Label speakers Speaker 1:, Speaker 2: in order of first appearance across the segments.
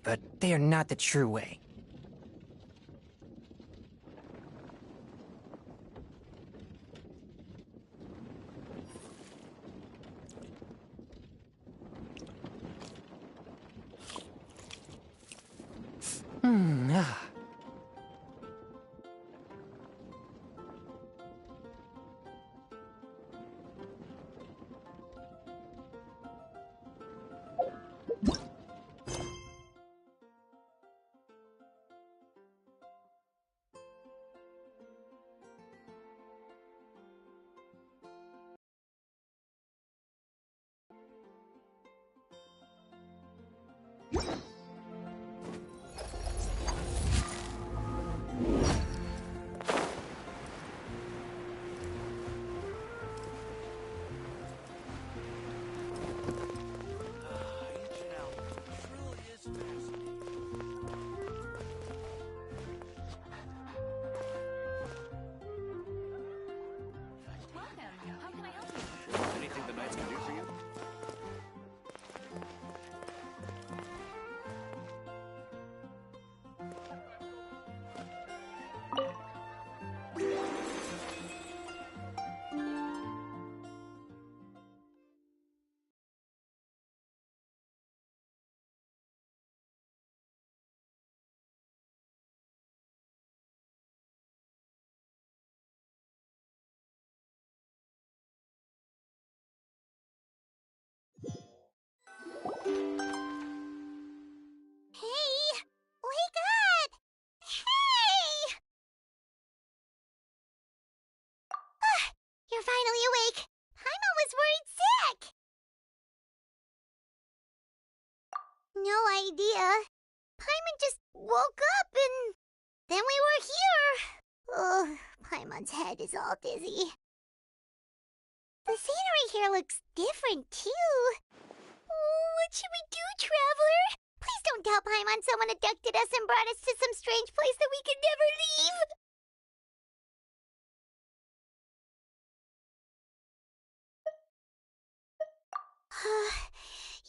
Speaker 1: but they are not the true way. Ah.
Speaker 2: Anything the knights can do for you?
Speaker 3: Hey! Wake up! Hey! You're finally awake. Paimon was worried sick. No idea. Paimon just woke up and then we were here. Oh, Paimon's head is all dizzy. The scenery here looks different too. Oh, what should we do, Traveler? Please don't tell Paimon someone abducted us and brought us to some strange place that we could never leave.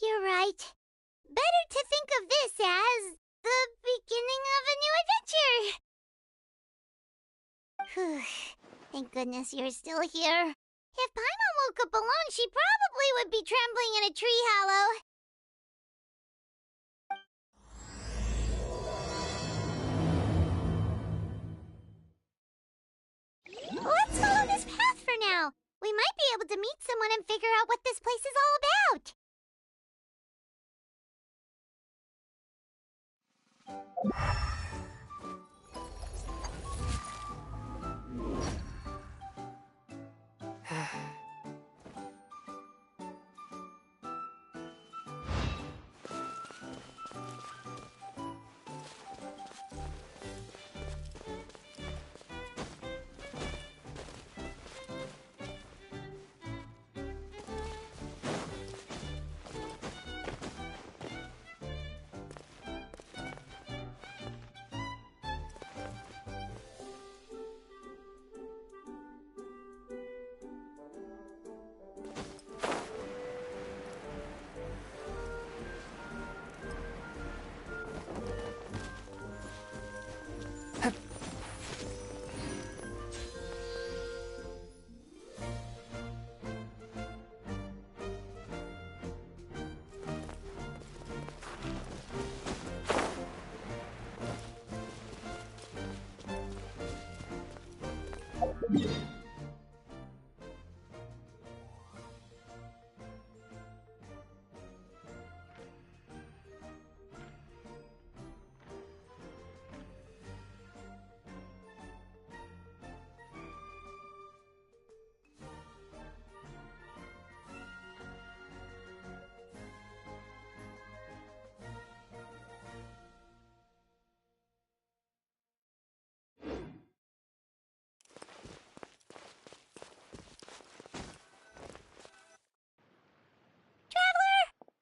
Speaker 3: You're right. Better to think of this as the beginning of a new adventure. Thank goodness you're still here. If Paimon woke up alone, she probably would be trembling in a tree hollow. Let's follow this path for now. We might be able to meet someone and figure out what this place is all about.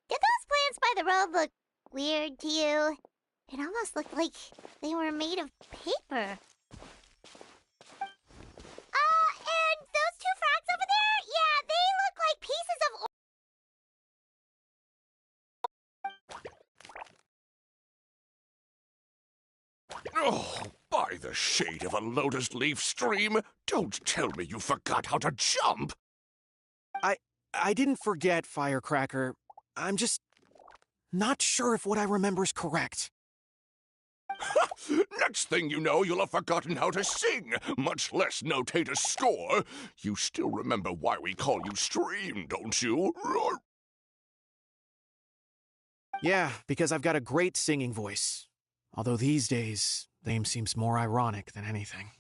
Speaker 3: Did those plants by the road look weird to you? It almost looked like they were made of paper. And those two frogs over there? Yeah, they look like pieces of
Speaker 2: Oh, by the shade of a lotus leaf stream, don't tell me you forgot how to jump!
Speaker 4: I didn't forget, Firecracker. I'm just not sure if what I remember is correct.
Speaker 2: Next thing you know, you'll have forgotten how to sing, much less notate a score. You still remember why we call you Stream, don't you?
Speaker 4: Yeah, because I've got a great singing voice. Although these days, the name seems more ironic than anything.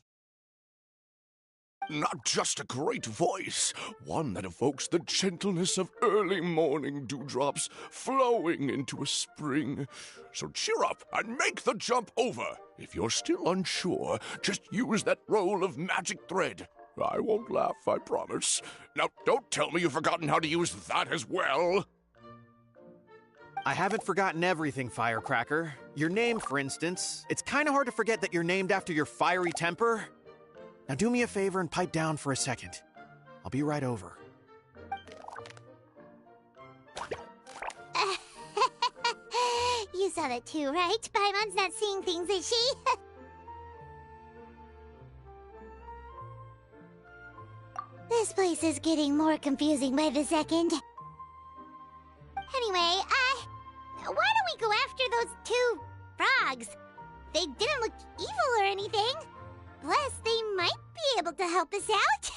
Speaker 2: Not just a great voice, one that evokes the gentleness of early morning dewdrops flowing into a spring. So cheer up and make the jump over. If you're still unsure, just use that roll of magic thread. I won't laugh, I promise. Now, don't tell me you've forgotten how to use that as well.
Speaker 4: I haven't forgotten everything, Firecracker. Your name, for instance. It's kind of hard to forget that you're named after your fiery temper. Now do me a favor and pipe down for a second. I'll be right over.
Speaker 3: You saw that too, right? Paimon's not seeing things, is she? This place is getting more confusing by the second. Anyway, why don't we go after those two frogs? They didn't look evil or anything. Plus, they might be able to help us out.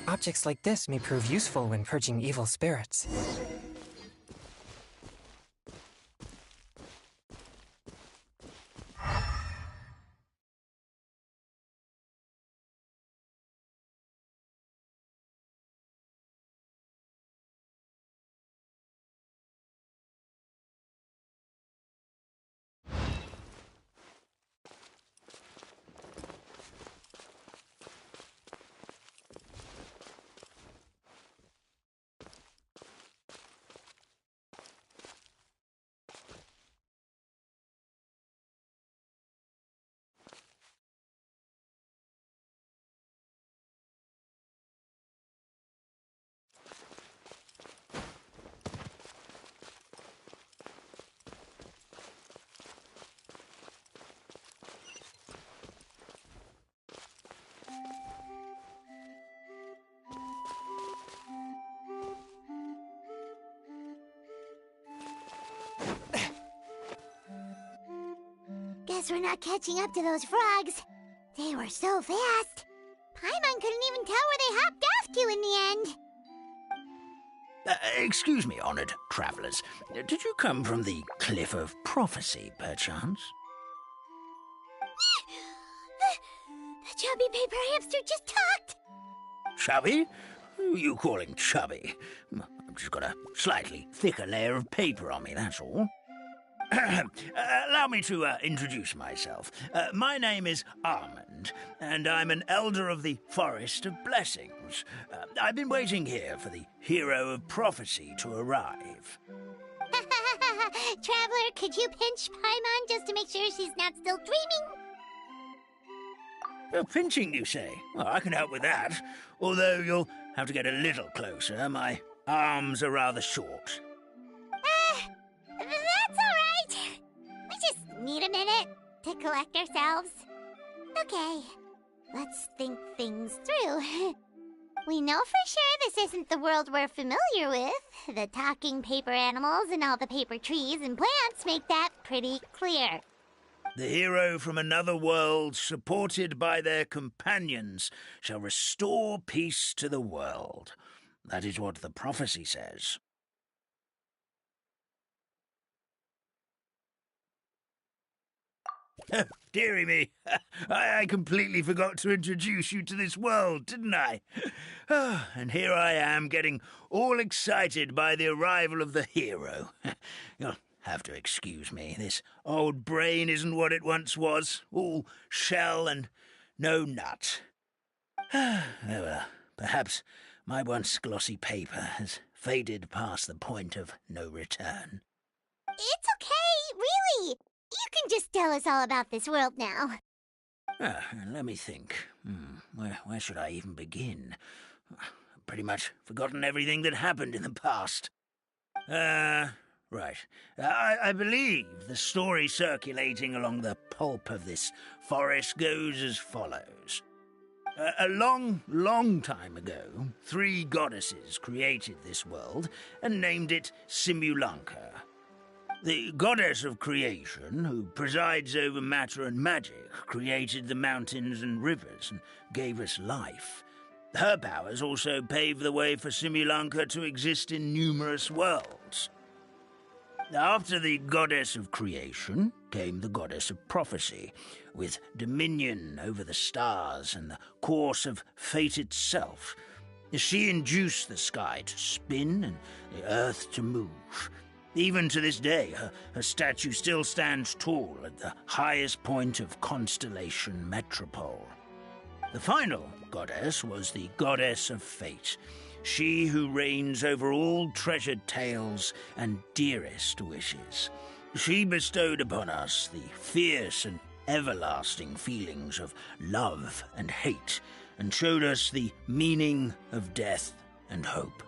Speaker 1: Objects like this may prove useful when purging evil spirits.
Speaker 3: Guess we're not catching up to those frogs. They were so fast. Paimon couldn't even tell where they hopped off to in the end.
Speaker 5: Excuse me, honored travelers. Did you come from the Cliff of Prophecy, perchance?
Speaker 3: The chubby paper hamster just talked.
Speaker 5: Chubby? Who are you calling chubby? I've just got a slightly thicker layer of paper on me, that's all. Allow me to introduce myself. My name is Armand, and I'm an elder of the Forest of Blessings. I've been waiting here for the hero of prophecy to arrive.
Speaker 3: Traveler, could you pinch Paimon just to make sure she's not still dreaming?
Speaker 5: Pinching, you say? Well, I can help with that, although you'll have to get a little closer. My arms are rather short.
Speaker 3: That's all right. We just need a minute to collect ourselves. Okay, let's think things through. We know for sure this isn't the world we're familiar with. The talking paper animals and all the paper trees and plants make that pretty clear.
Speaker 5: The hero from another world, supported by their companions, shall restore peace to the world. That is what the prophecy says. Dearie me, I completely forgot to introduce you to this world, didn't I? And here I am, getting all excited by the arrival of the hero. You'll have to excuse me. This old brain isn't what it once was, all shell and no nut. Oh, well, perhaps My once glossy paper has faded past the point of no return.
Speaker 3: It's okay, really. You can just tell us all about this world now.
Speaker 5: Let me think. Where should I even begin? I've pretty much forgotten everything that happened in the past. Right. I believe the story circulating along the pulp of this forest goes as follows. A long, long time ago, 3 goddesses created this world and named it Simulanka. The goddess of creation, who presides over matter and magic, created the mountains and rivers and gave us life. Her powers also paved the way for Simulanka to exist in numerous worlds. After the goddess of creation came the goddess of prophecy, with dominion over the stars and the course of fate itself. She induced the sky to spin and the earth to move. Even to this day, her statue still stands tall at the highest point of Constellation Metropole. The final goddess was the goddess of fate, she who reigns over all treasured tales and dearest wishes. She bestowed upon us the fierce and everlasting feelings of love and hate, and showed us the meaning of death and hope.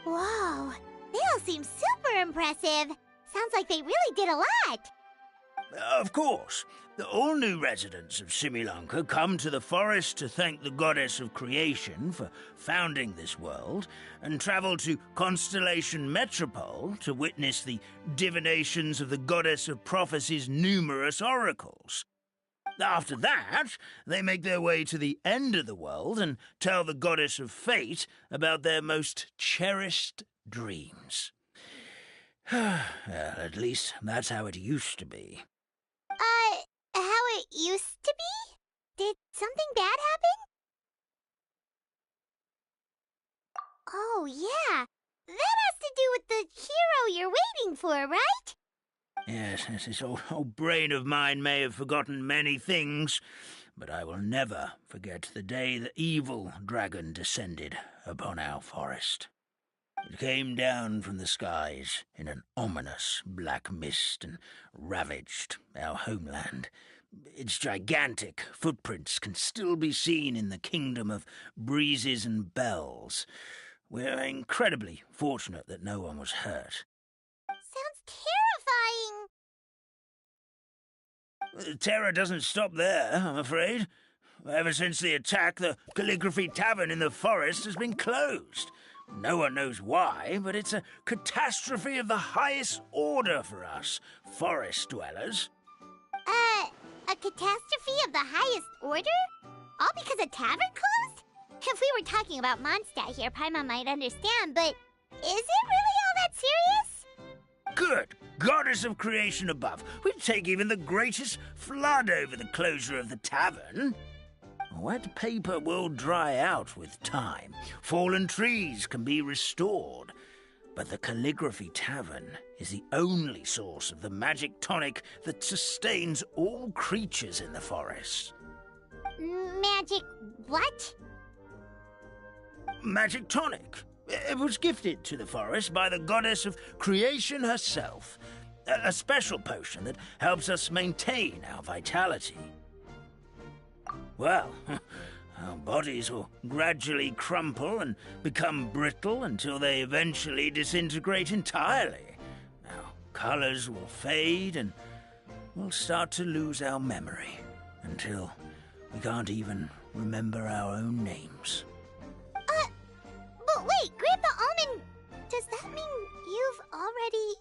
Speaker 3: Whoa, they all seem super impressive. Sounds like they really did a lot.
Speaker 5: Of course, all new residents of Simulanka come to the forest to thank the goddess of creation for founding this world, and travel to Constellation Metropole to witness the divinations of the goddess of prophecy's numerous oracles. After that, they make their way to the end of the world and tell the goddess of fate about their most cherished dreams. Well, at least that's how it used to be.
Speaker 3: How it used to be? Did something bad happen? Oh, yeah. That has to do with the hero you're waiting for, right?
Speaker 5: Yes, this old brain of mine may have forgotten many things, but I will never forget the day the evil dragon descended upon our forest. It came down from the skies in an ominous black mist and ravaged our homeland. Its gigantic footprints can still be seen in the kingdom of breezes and bells. We're incredibly fortunate that no one was hurt.
Speaker 3: Sounds terrifying.
Speaker 5: Terror doesn't stop there, I'm afraid. Ever since the attack, the Calligraphy Tavern in the forest has been closed. No one knows why, but it's a catastrophe of the highest order for us, forest dwellers.
Speaker 3: A catastrophe of the highest order? All because a tavern closed? If we were talking about Mondstadt here, Paimon might understand, but is it really all that serious?
Speaker 5: Good goddess of creation above. We'd take even the greatest flood over the closure of the tavern. Wet paper will dry out with time. Fallen trees can be restored. But the Calligraphy Tavern is the only source of the magic tonic that sustains all creatures in the forest.
Speaker 3: Magic what?
Speaker 5: Magic tonic. It was gifted to the forest by the goddess of creation herself. A special potion that helps us maintain our vitality. Well, our bodies will gradually crumple and become brittle until they eventually disintegrate entirely. Our colors will fade and we'll start to lose our memory until we can't even remember our own names.
Speaker 3: But wait, Grandpa Almond, does that mean you've already...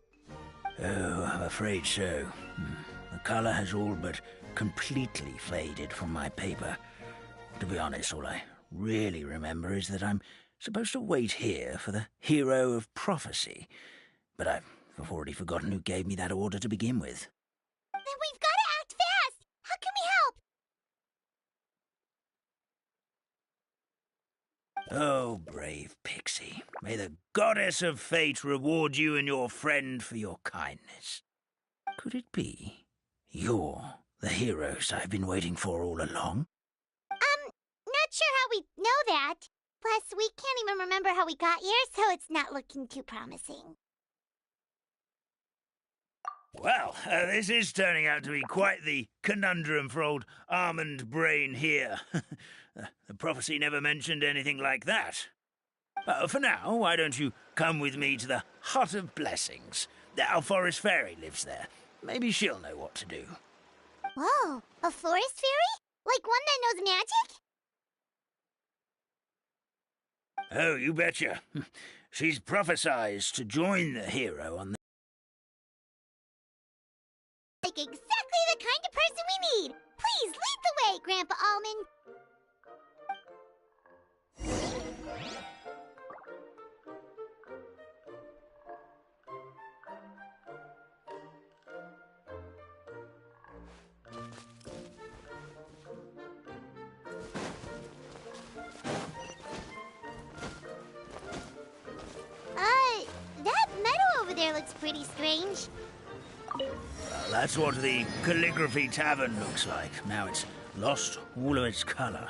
Speaker 5: Oh, I'm afraid so. The color has all but completely faded from my paper. To be honest, all I really remember is that I'm supposed to wait here for the hero of prophecy. But I've already forgotten who gave me that order to begin with.
Speaker 3: Then we've got to act fast! How can we help?
Speaker 5: Oh, brave Pixie. May the goddess of fate reward you and your friend for your kindness. Could it be you're the heroes I've been waiting for all along?
Speaker 3: Not sure how we know that. Plus, we can't even remember how we got here, so it's not looking too promising.
Speaker 5: Well, this is turning out to be quite the conundrum for old Almond Brain here. The prophecy never mentioned anything like that. For now, why don't you come with me to the Hut of Blessings? Our forest fairy lives there. Maybe she'll know what to do.
Speaker 3: Whoa, a forest fairy? Like one that knows magic?
Speaker 5: Oh, you betcha. She's prophesized to join the hero on the...
Speaker 3: Like exactly the kind of person we need! Please lead the way, Grandpa Almond! That meadow over there looks pretty strange.
Speaker 5: That's what the Calligraphy Tavern looks like. Now it's lost all of its color.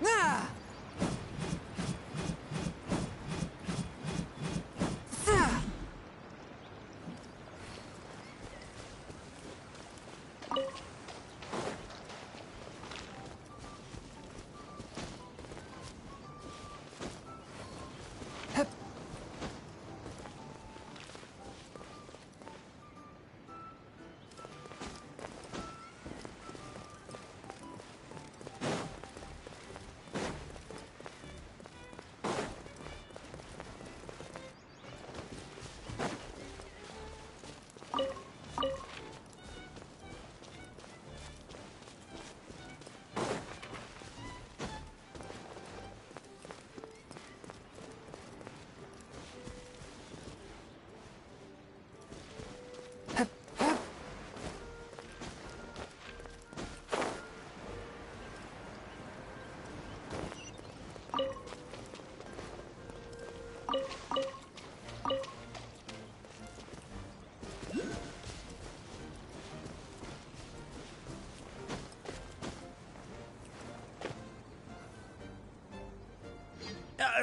Speaker 1: Ah! Ah! Hup. Hup. Hup.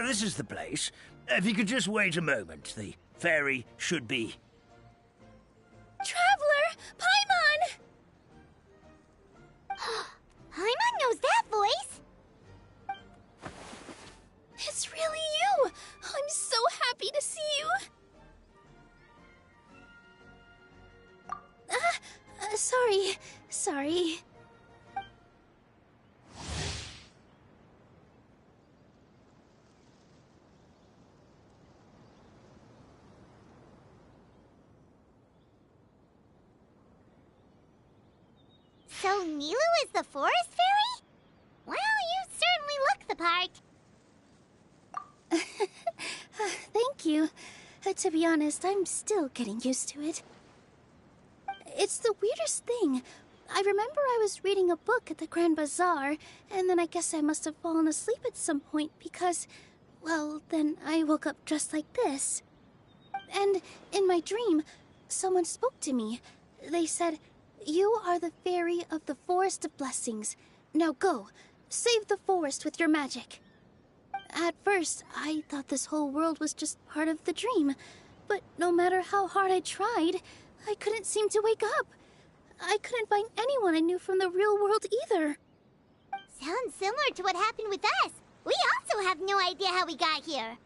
Speaker 5: This is the place. If you could just wait a moment, the fairy should be...
Speaker 3: Traveler! Paimon! Paimon knows that voice!
Speaker 6: It's really you! I'm so happy to see you! Sorry.
Speaker 3: So Nilu is the forest fairy? Well, you certainly look the part.
Speaker 6: Thank you. To be honest, I'm still getting used to it. It's the weirdest thing. I remember I was reading a book at the Grand Bazaar, and then I guess I must have fallen asleep at some point because, well, then I woke up just like this. And in my dream, someone spoke to me. They said, "You are the fairy of the Forest of Blessings. Now go, save the forest with your magic." At first, I thought this whole world was just part of the dream. But no matter how hard I tried, I couldn't seem to wake up. I couldn't find anyone I knew from the real world either.
Speaker 3: Sounds similar to what happened with us. We also have no idea how we got here.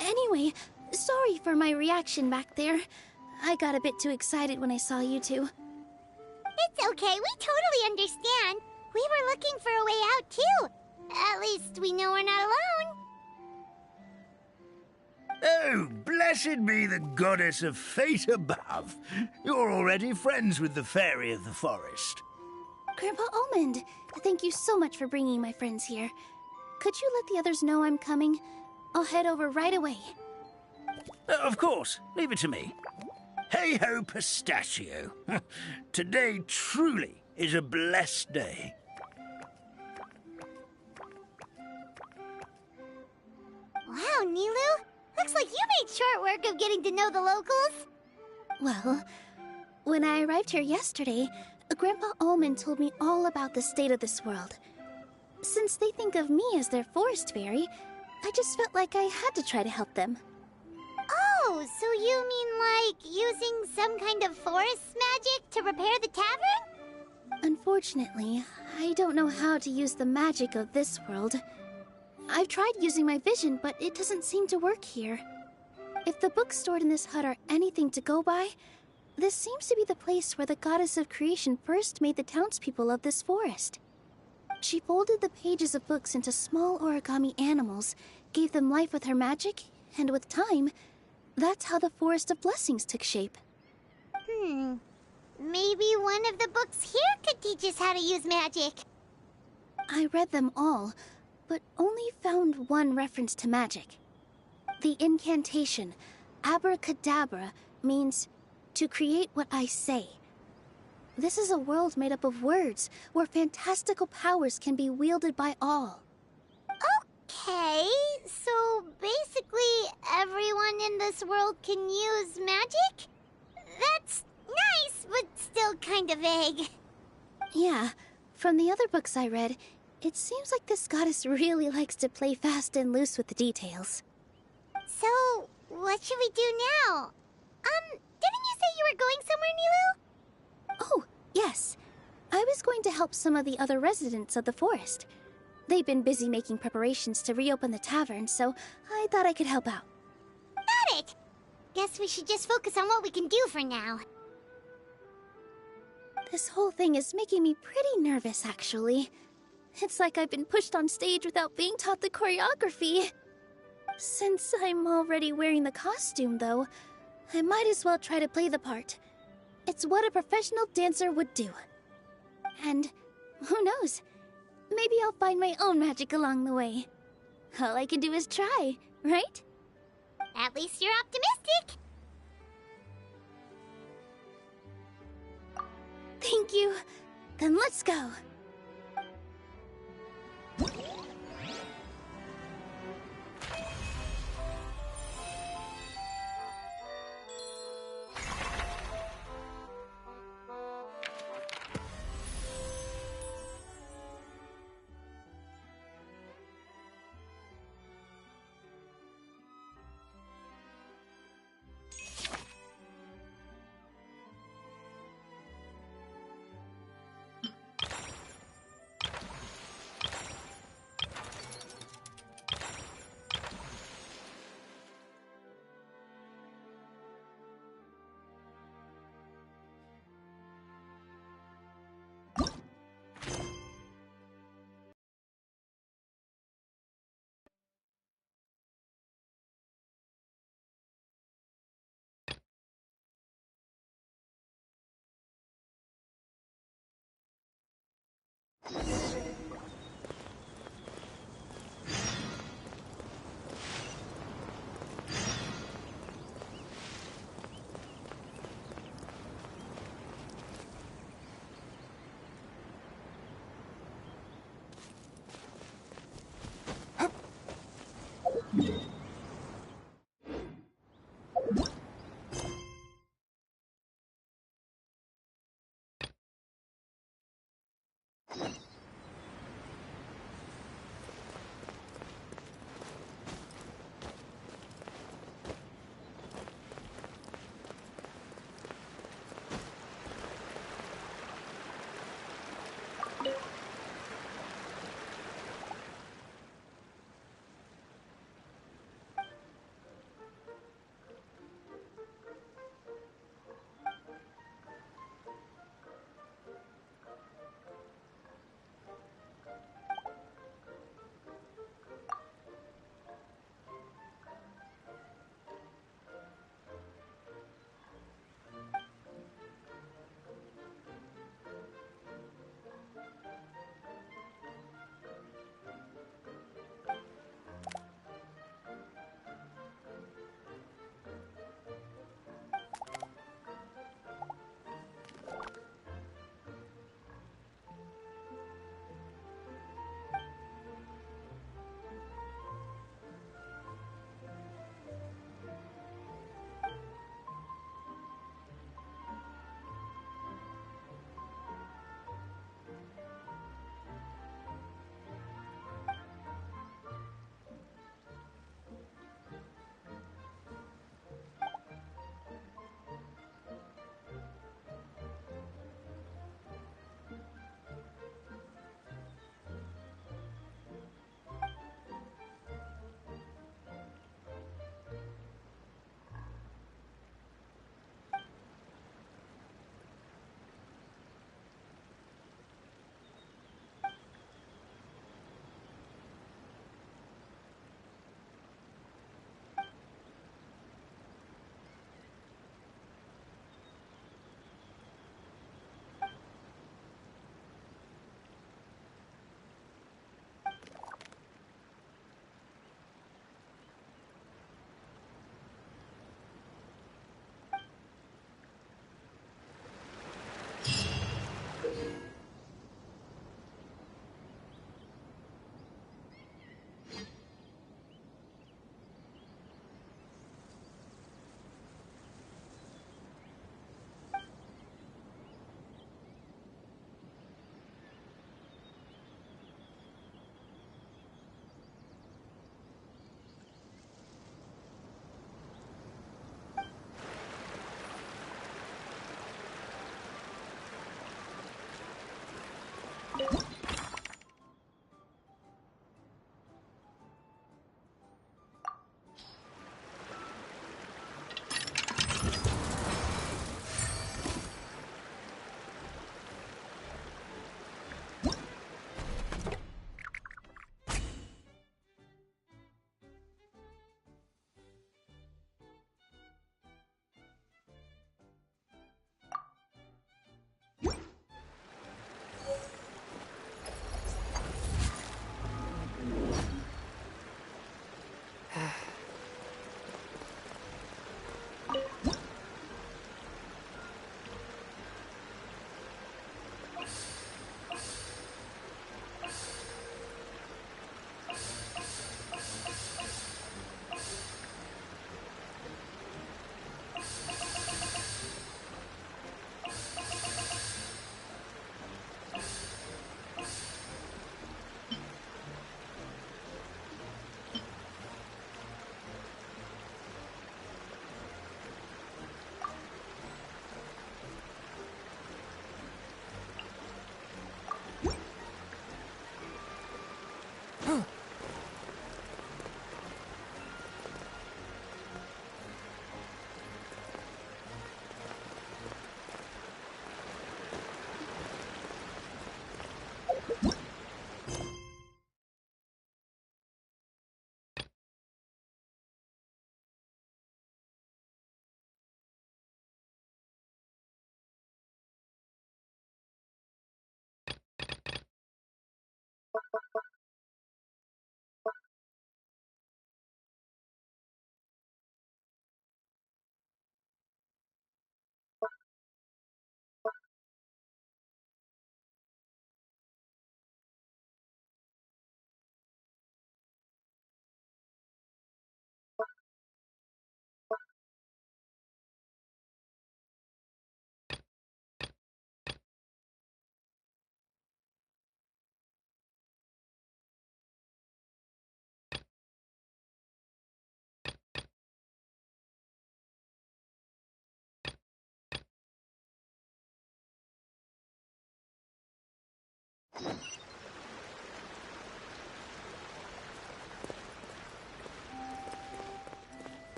Speaker 6: Anyway, sorry for my reaction back there. I got a bit too excited when I saw you two.
Speaker 3: It's okay, we totally understand. We were looking for a way out too. At least we know we're not alone.
Speaker 5: Oh, blessed be the goddess of fate above. You're already friends with the fairy of the forest.
Speaker 6: Grandpa Almond, thank you so much for bringing my friends here. Could you let the others know I'm coming? I'll head over right away.
Speaker 5: Of course, leave it to me. Hey-ho, pistachio. Today truly is a blessed day.
Speaker 3: Wow, Nilu. Looks like you made short work of getting to know the locals.
Speaker 6: Well, when I arrived here yesterday, Grandpa Almond told me all about the state of this world. Since they think of me as their forest fairy, I just felt like I had to try to help them.
Speaker 3: Oh, so you mean like using some kind of forest magic to repair the tavern?
Speaker 6: Unfortunately, I don't know how to use the magic of this world. I've tried using my vision, but it doesn't seem to work here. If the books stored in this hut are anything to go by, this seems to be the place where the goddess of creation first made the townspeople of this forest. She folded the pages of books into small origami animals, gave them life with her magic, and with time, that's how the Forest of Blessings took shape.
Speaker 3: Maybe one of the books here could teach us how to use magic.
Speaker 6: I read them all, but only found one reference to magic. The incantation, abracadabra, means to create what I say. This is a world made up of words, where fantastical powers can be wielded by all.
Speaker 3: Okay, so basically everyone in this world can use magic? That's nice, but still kind of vague.
Speaker 6: Yeah, from the other books I read, it seems like this goddess really likes to play fast and loose with the details.
Speaker 3: So, what should we do now? Didn't you say you were going somewhere, Nilu?
Speaker 6: Oh, yes. I was going to help some of the other residents of the forest. They've been busy making preparations to reopen the tavern, so I thought I could help out.
Speaker 3: Got it! Guess we should just focus on what we can do for now.
Speaker 6: This whole thing is making me pretty nervous, actually. It's like I've been pushed on stage without being taught the choreography. Since I'm already wearing the costume, though, I might as well try to play the part. It's what a professional dancer would do. And who knows? Maybe I'll find my own magic along the way. All I can do is try, right?
Speaker 3: At least you're optimistic.
Speaker 6: Thank you. Then let's go.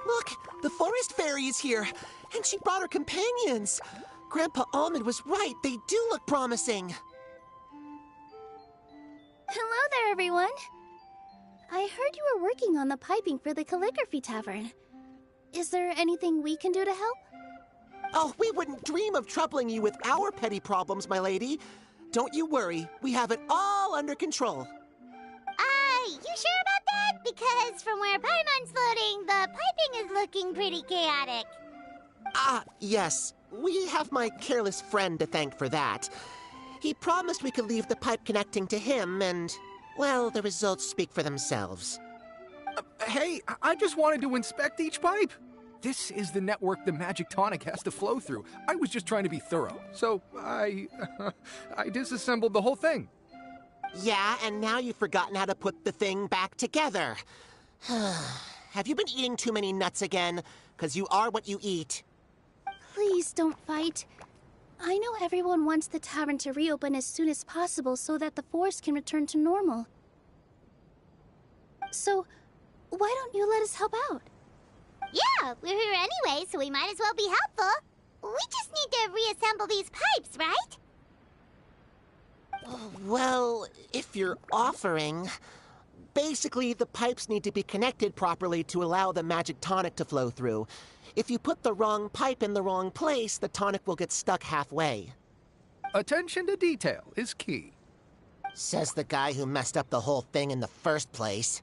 Speaker 7: Look, the forest fairy is here, and she brought her companions. Grandpa Almond was right. They do look promising.
Speaker 6: Hello there, everyone. I heard you were working on the piping for the calligraphy tavern. Is there anything we can do to help?
Speaker 7: Oh, we wouldn't dream of troubling you with our petty problems, my lady. Don't you worry. We have it all under control.
Speaker 3: You sure about that? Because from where Paimon's floating, the piping is looking pretty chaotic.
Speaker 7: Yes. We have my careless friend to thank for that. He promised we could leave the pipe connecting to him, and, well, the results speak for themselves.
Speaker 8: Hey, I just wanted to inspect each pipe. This is the network the magic tonic has to flow through. I was just trying to be thorough, so I disassembled the whole thing.
Speaker 7: Yeah, and now you've forgotten how to put the thing back together. Have you been eating too many nuts again? 'Cause you are what you eat.
Speaker 6: Please don't fight. I know everyone wants the tavern to reopen as soon as possible so that the forest can return to normal. So, why don't you let us help out?
Speaker 3: Yeah, we're here anyway, so we might as well be helpful. We just need to reassemble these pipes, right?
Speaker 7: Well, if you're offering... Basically, the pipes need to be connected properly to allow the magic tonic to flow through. If you put the wrong pipe in the wrong place, the tonic will get stuck halfway.
Speaker 8: Attention to detail is key.
Speaker 7: Says the guy who messed up the whole thing in the first place.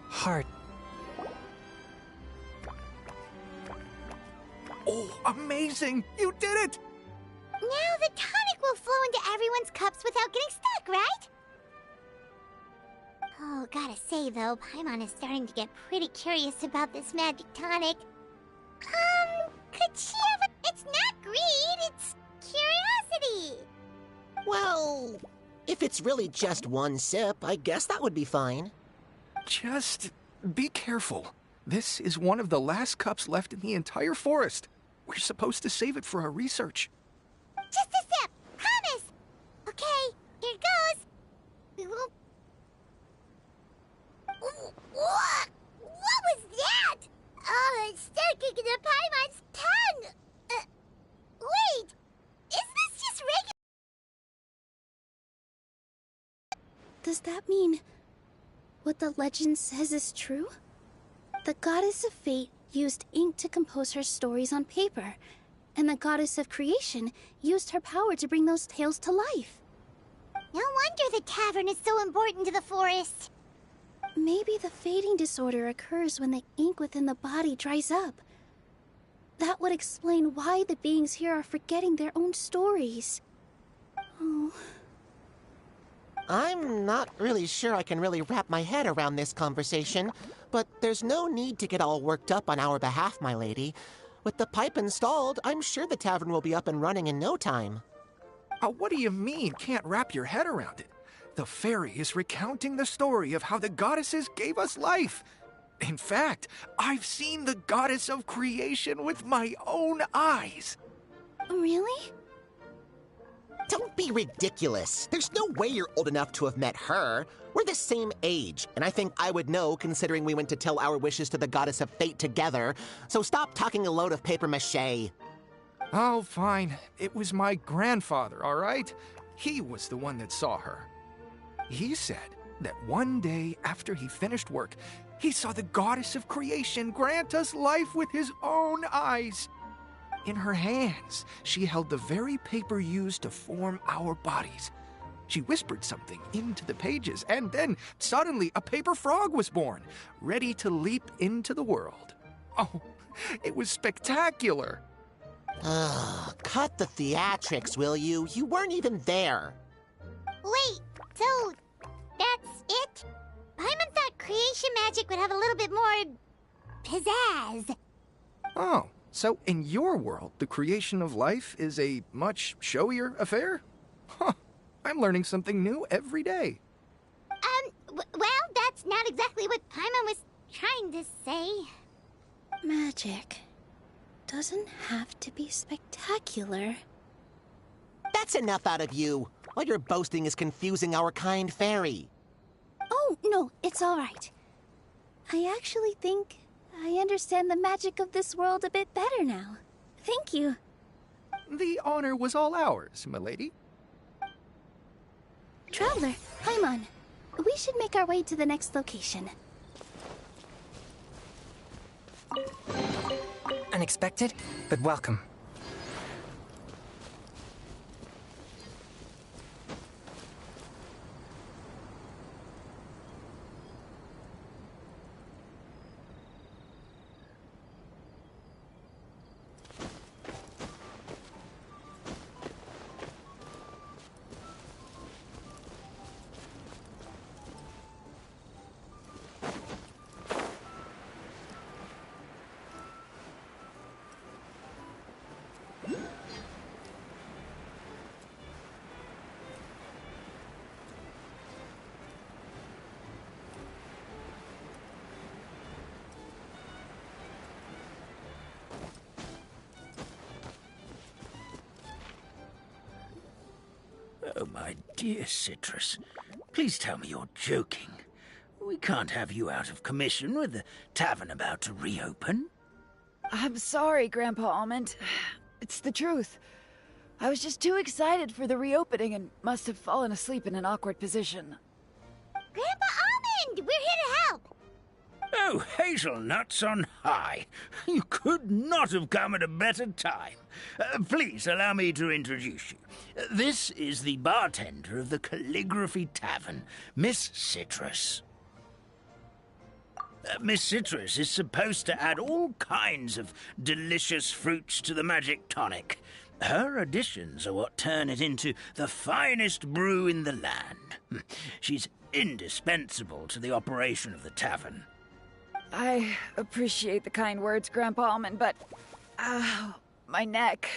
Speaker 1: Heart.
Speaker 8: Oh, amazing! You did it!
Speaker 3: Now the tonic will flow into everyone's cups without getting stuck, right? Oh, gotta say though, Paimon is starting to get pretty curious about this magic tonic. Could she ever... It's not greed, it's curiosity!
Speaker 7: Well, if it's really just one sip, I guess that would be fine.
Speaker 8: Just be careful. This is one of the last cups left in the entire forest. We're supposed to save it for our research.
Speaker 3: Just a sip, promise! Okay, here it goes. We won't... What? What was that? Oh, it's sticking to Paimon's tongue! Wait! Is this just regular...
Speaker 6: Does that mean what the legend says is true? The goddess of fate used ink to compose her stories on paper, and the goddess of creation used her power to bring those tales to life.
Speaker 3: No wonder the tavern is so important to the forest.
Speaker 6: Maybe the fading disorder occurs when the ink within the body dries up. That would explain why the beings here are forgetting their own stories. Oh.
Speaker 7: I'm not really sure I can really wrap my head around this conversation, but there's no need to get all worked up on our behalf, my lady. With the pipe installed, I'm sure the tavern will be up and running in no time.
Speaker 8: What do you mean, can't wrap your head around it? The fairy is recounting the story of how the goddesses gave us life. In fact, I've seen the goddess of creation with my own eyes.
Speaker 6: Really?
Speaker 7: Don't be ridiculous. There's no way you're old enough to have met her. We're the same age, and I think I would know considering we went to tell our wishes to the goddess of fate together. So stop talking a load of papier-mâché.
Speaker 8: Oh, fine. It was my grandfather, all right? He was the one that saw her. He said that one day after he finished work, he saw the goddess of creation grant us life with his own eyes. In her hands, she held the very paper used to form our bodies. She whispered something into the pages, and then suddenly a paper frog was born, ready to leap into the world. Oh, it was spectacular.
Speaker 7: Cut the theatrics, will you? You weren't even there.
Speaker 3: Wait, so that's it? Paimon thought creation magic would have a little bit more pizzazz.
Speaker 8: Oh, so in your world, the creation of life is a much showier affair? Huh, I'm learning something new every day.
Speaker 3: Well, that's not exactly what Paimon was trying to say.
Speaker 6: Magic doesn't have to be spectacular.
Speaker 7: That's enough out of you. All your boasting is confusing our kind fairy.
Speaker 6: Oh, no, it's all right. I actually think I understand the magic of this world a bit better now. Thank you.
Speaker 8: The honor was all ours, milady.
Speaker 6: Traveler, Paimon, we should make our way to the next location.
Speaker 1: Unexpected, but welcome.
Speaker 5: Oh, my dear Citrus, please tell me you're joking. We can't have you out of commission with the tavern about to reopen.
Speaker 9: I'm sorry, Grandpa Almond. It's the truth. I was just too excited for the reopening and must have fallen asleep in an awkward position.
Speaker 3: Grandpa Almond, we're here to help.
Speaker 5: Oh, hazelnuts on high. You could not have come at a better time. Please allow me to introduce you. This is the bartender of the Calligraphy Tavern, Miss Citrus. Miss Citrus is supposed to add all kinds of delicious fruits to the magic tonic. Her additions are what turn it into the finest brew in the land. She's indispensable to the operation of the tavern.
Speaker 9: I appreciate the kind words, Grandpa Almond, but... my neck.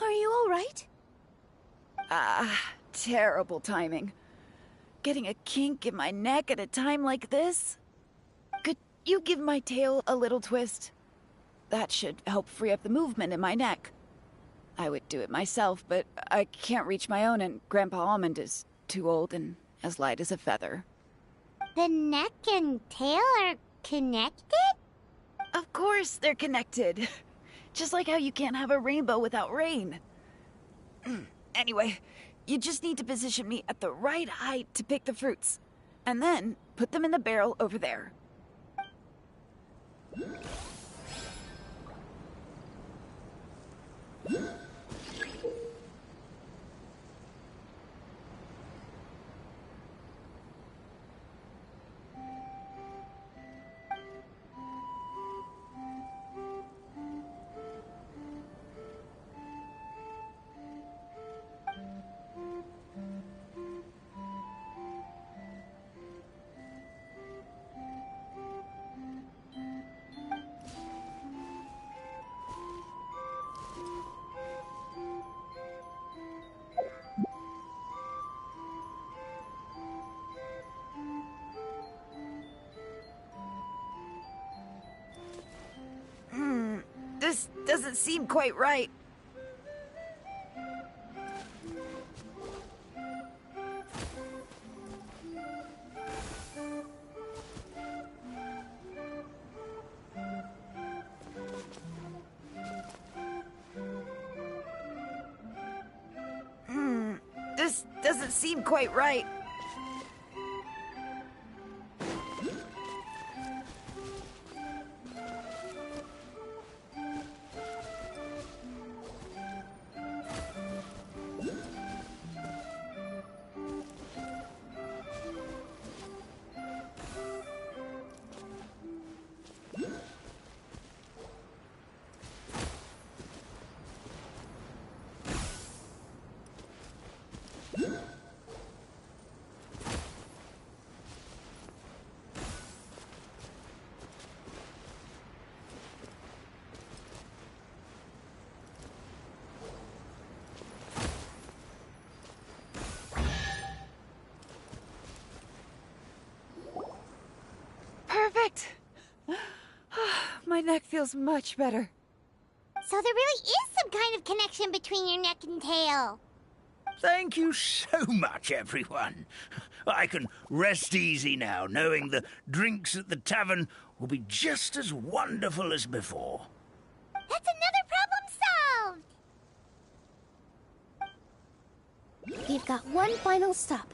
Speaker 6: Are you all right?
Speaker 9: Terrible timing. Getting a kink in my neck at a time like this? Could you give my tail a little twist? That should help free up the movement in my neck. I would do it myself, but I can't reach my own, and Grandpa Almond is too old and as light as a feather.
Speaker 3: The neck and tail are connected?
Speaker 9: Of course they're connected. Just like how you can't have a rainbow without rain. Anyway, you just need to position me at the right height to pick the fruits. And then put them in the barrel over there. doesn't seem quite right. This doesn't seem quite right. Perfect! My neck feels much better.
Speaker 3: So there really is some kind of connection between your neck and tail.
Speaker 5: Thank you so much, everyone. I can rest easy now, knowing the drinks at the tavern will be just as wonderful as before.
Speaker 3: That's another problem solved!
Speaker 6: We've got one final stop.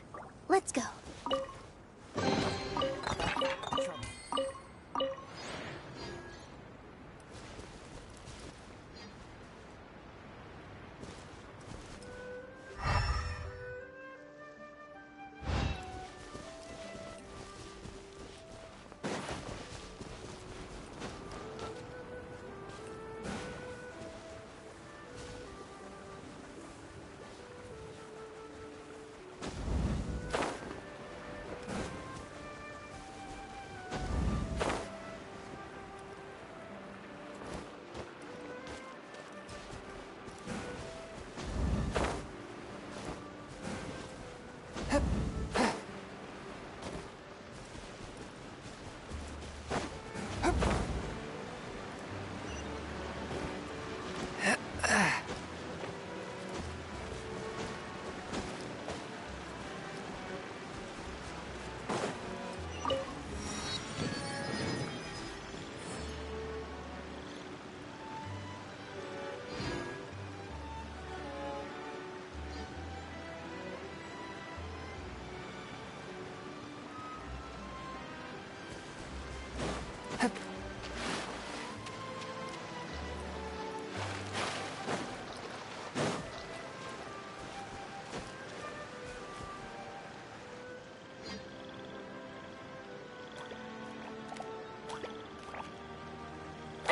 Speaker 6: Let's go.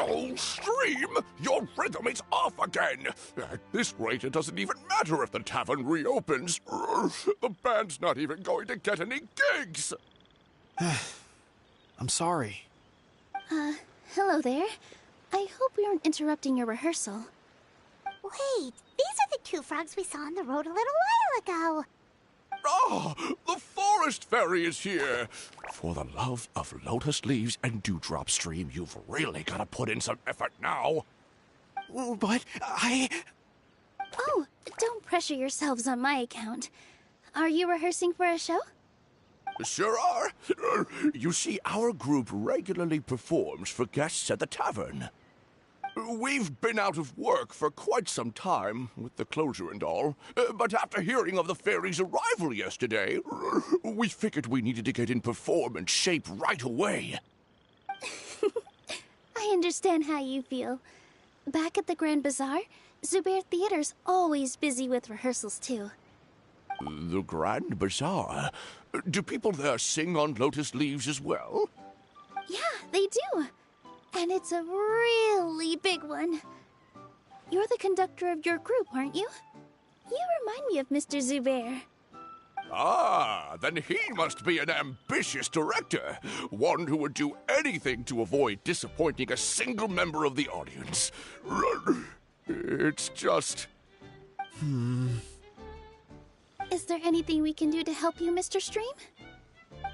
Speaker 2: Oh, Stream! Your rhythm is off again! At this rate, it doesn't even matter if the tavern reopens. The band's not even going to get any gigs!
Speaker 4: I'm sorry.
Speaker 6: Hello there. I hope we aren't interrupting your rehearsal.
Speaker 3: Wait, these are the two frogs we saw on the road a little while ago.
Speaker 2: Ah, the forest fairy is here! For the love of lotus leaves and dewdrop, Stream, you've really got to put in some effort now.
Speaker 4: But
Speaker 6: Oh, don't pressure yourselves on my account. Are you rehearsing for a show?
Speaker 2: Sure are. You see, our group regularly performs for guests at the tavern. We've been out of work for quite some time, with the closure and all, but after hearing of the fairy's arrival yesterday, we figured we needed to get in performance shape right away.
Speaker 6: I understand how you feel. Back at the Grand Bazaar, Zubair Theater's always busy with rehearsals too.
Speaker 2: The Grand Bazaar? Do people there sing on lotus leaves as well?
Speaker 6: Yeah, they do. And it's a really big one. You're the conductor of your group, aren't you? You remind me of Mr. Zubair.
Speaker 2: Ah, then he must be an ambitious director. One who would do anything to avoid disappointing a single member of the audience. It's just...
Speaker 6: Is there anything we can do to help you, Mr. Stream?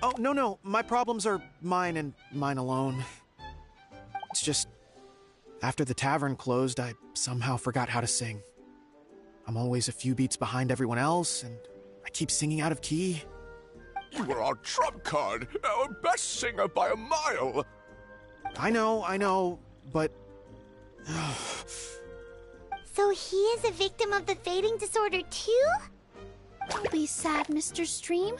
Speaker 4: Oh, no. My problems are mine and mine alone. It's just... After the tavern closed, I somehow forgot how to sing. I'm always a few beats behind everyone else, and I keep singing out of key.
Speaker 2: You were our trump card, our best singer by a mile.
Speaker 4: I know, but...
Speaker 3: So he is a victim of the fading disorder too?
Speaker 6: Don't be sad, Mr. Stream.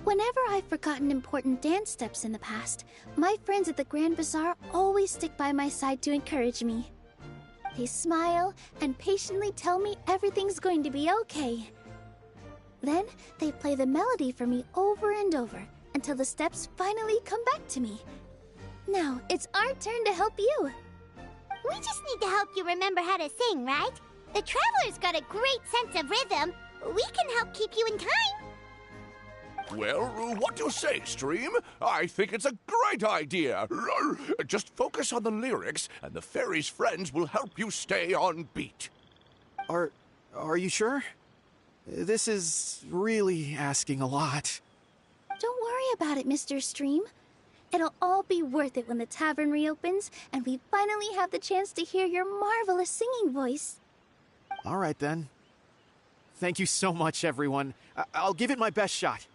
Speaker 6: Whenever I've forgotten important dance steps in the past, my friends at the Grand Bazaar always stick by my side to encourage me. They smile and patiently tell me everything's going to be okay. Then they play the melody for me over and over until the steps finally come back to me. Now it's our turn to help you.
Speaker 3: We just need to help you remember how to sing, right? The Traveler's got a great sense of rhythm. We can help keep you in time.
Speaker 2: Well, what do you say, Stream? I think it's a great idea. Just focus on the lyrics, and the fairy's friends will help you stay on beat.
Speaker 4: Are you sure? This is really asking a lot.
Speaker 6: Don't worry about it, Mr. Stream. It'll all be worth it when the tavern reopens and we finally have the chance to hear your marvelous singing voice.
Speaker 4: All right, then. Thank you so much, everyone. I'll give it my best shot.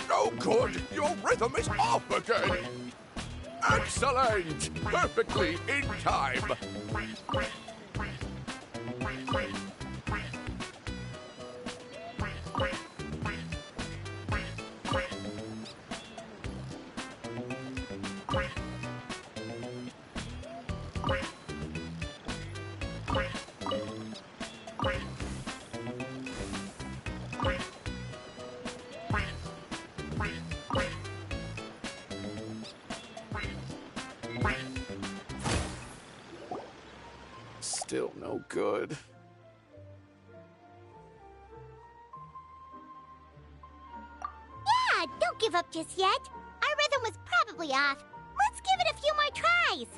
Speaker 2: No good! Your rhythm is off again! Excellent! Perfectly in time!
Speaker 4: Still no good.
Speaker 3: Yeah, don't give up just yet. Our rhythm was probably off. Let's give it a few more tries.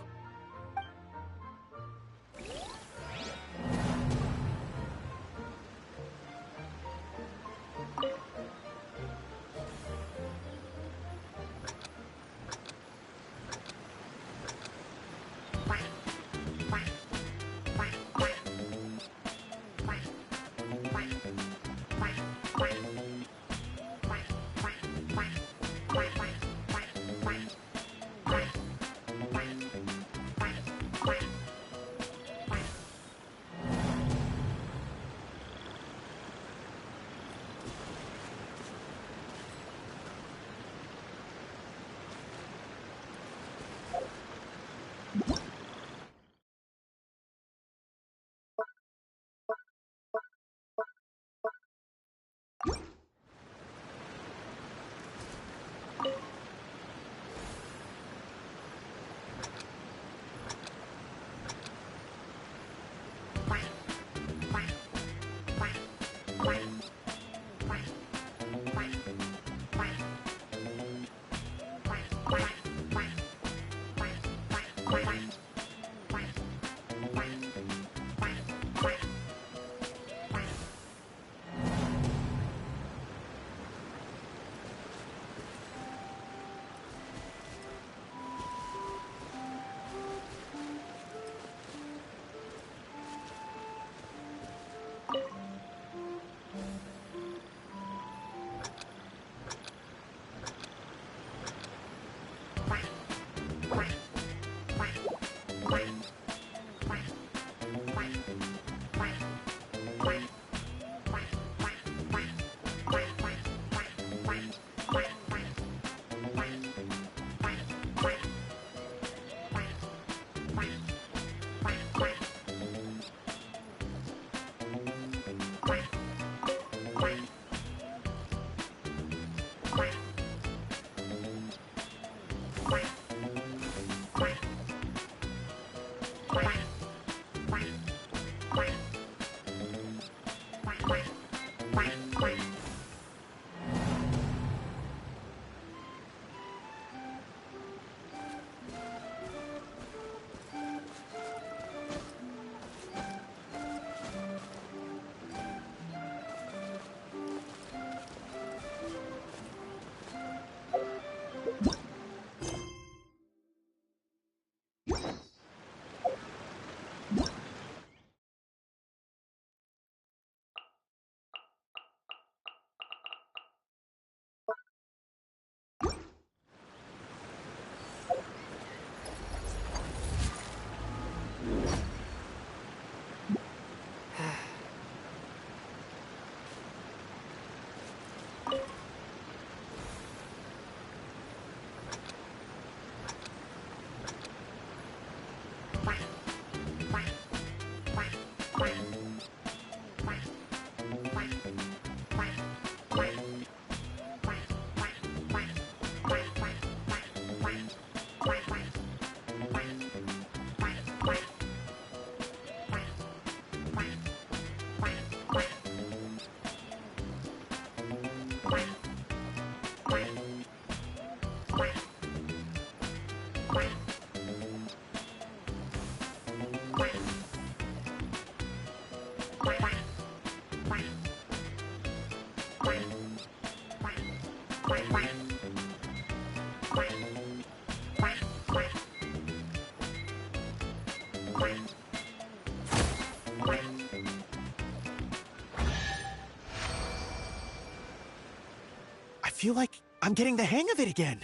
Speaker 4: I'm getting the hang of it again.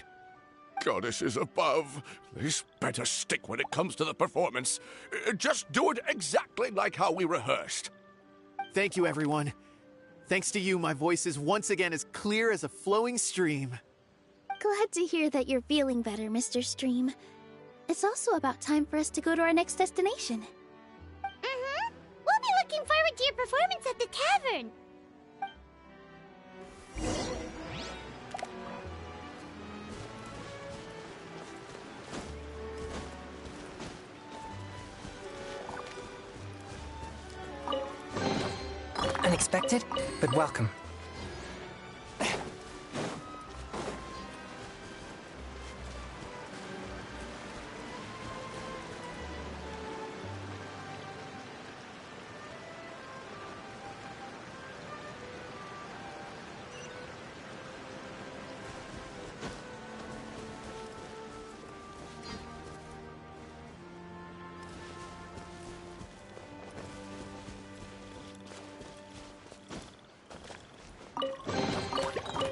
Speaker 2: Goddesses above, this better stick when it comes to the performance. Just do it exactly like how we rehearsed.
Speaker 4: Thank you, everyone. Thanks to you, my voice is once again as clear as a flowing stream.
Speaker 6: Glad to hear that you're feeling better, Mr. Stream. It's also about time for us to go to our next destination.
Speaker 3: Mm-hmm. We'll be looking forward to your performance at the tavern.
Speaker 1: Unexpected, but welcome.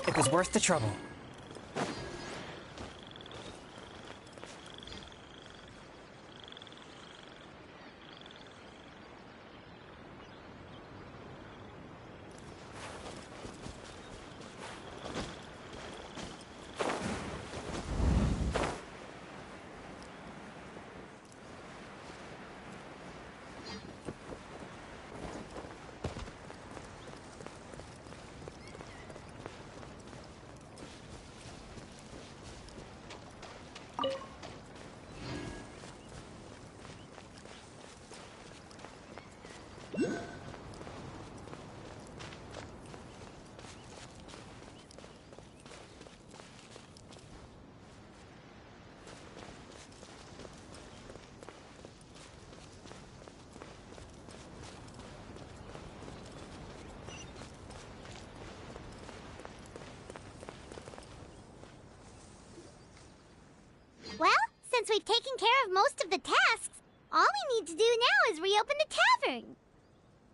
Speaker 1: It was worth the trouble.
Speaker 3: Well, since we've taken care of most of the tasks, all we need to do now is reopen the tavern.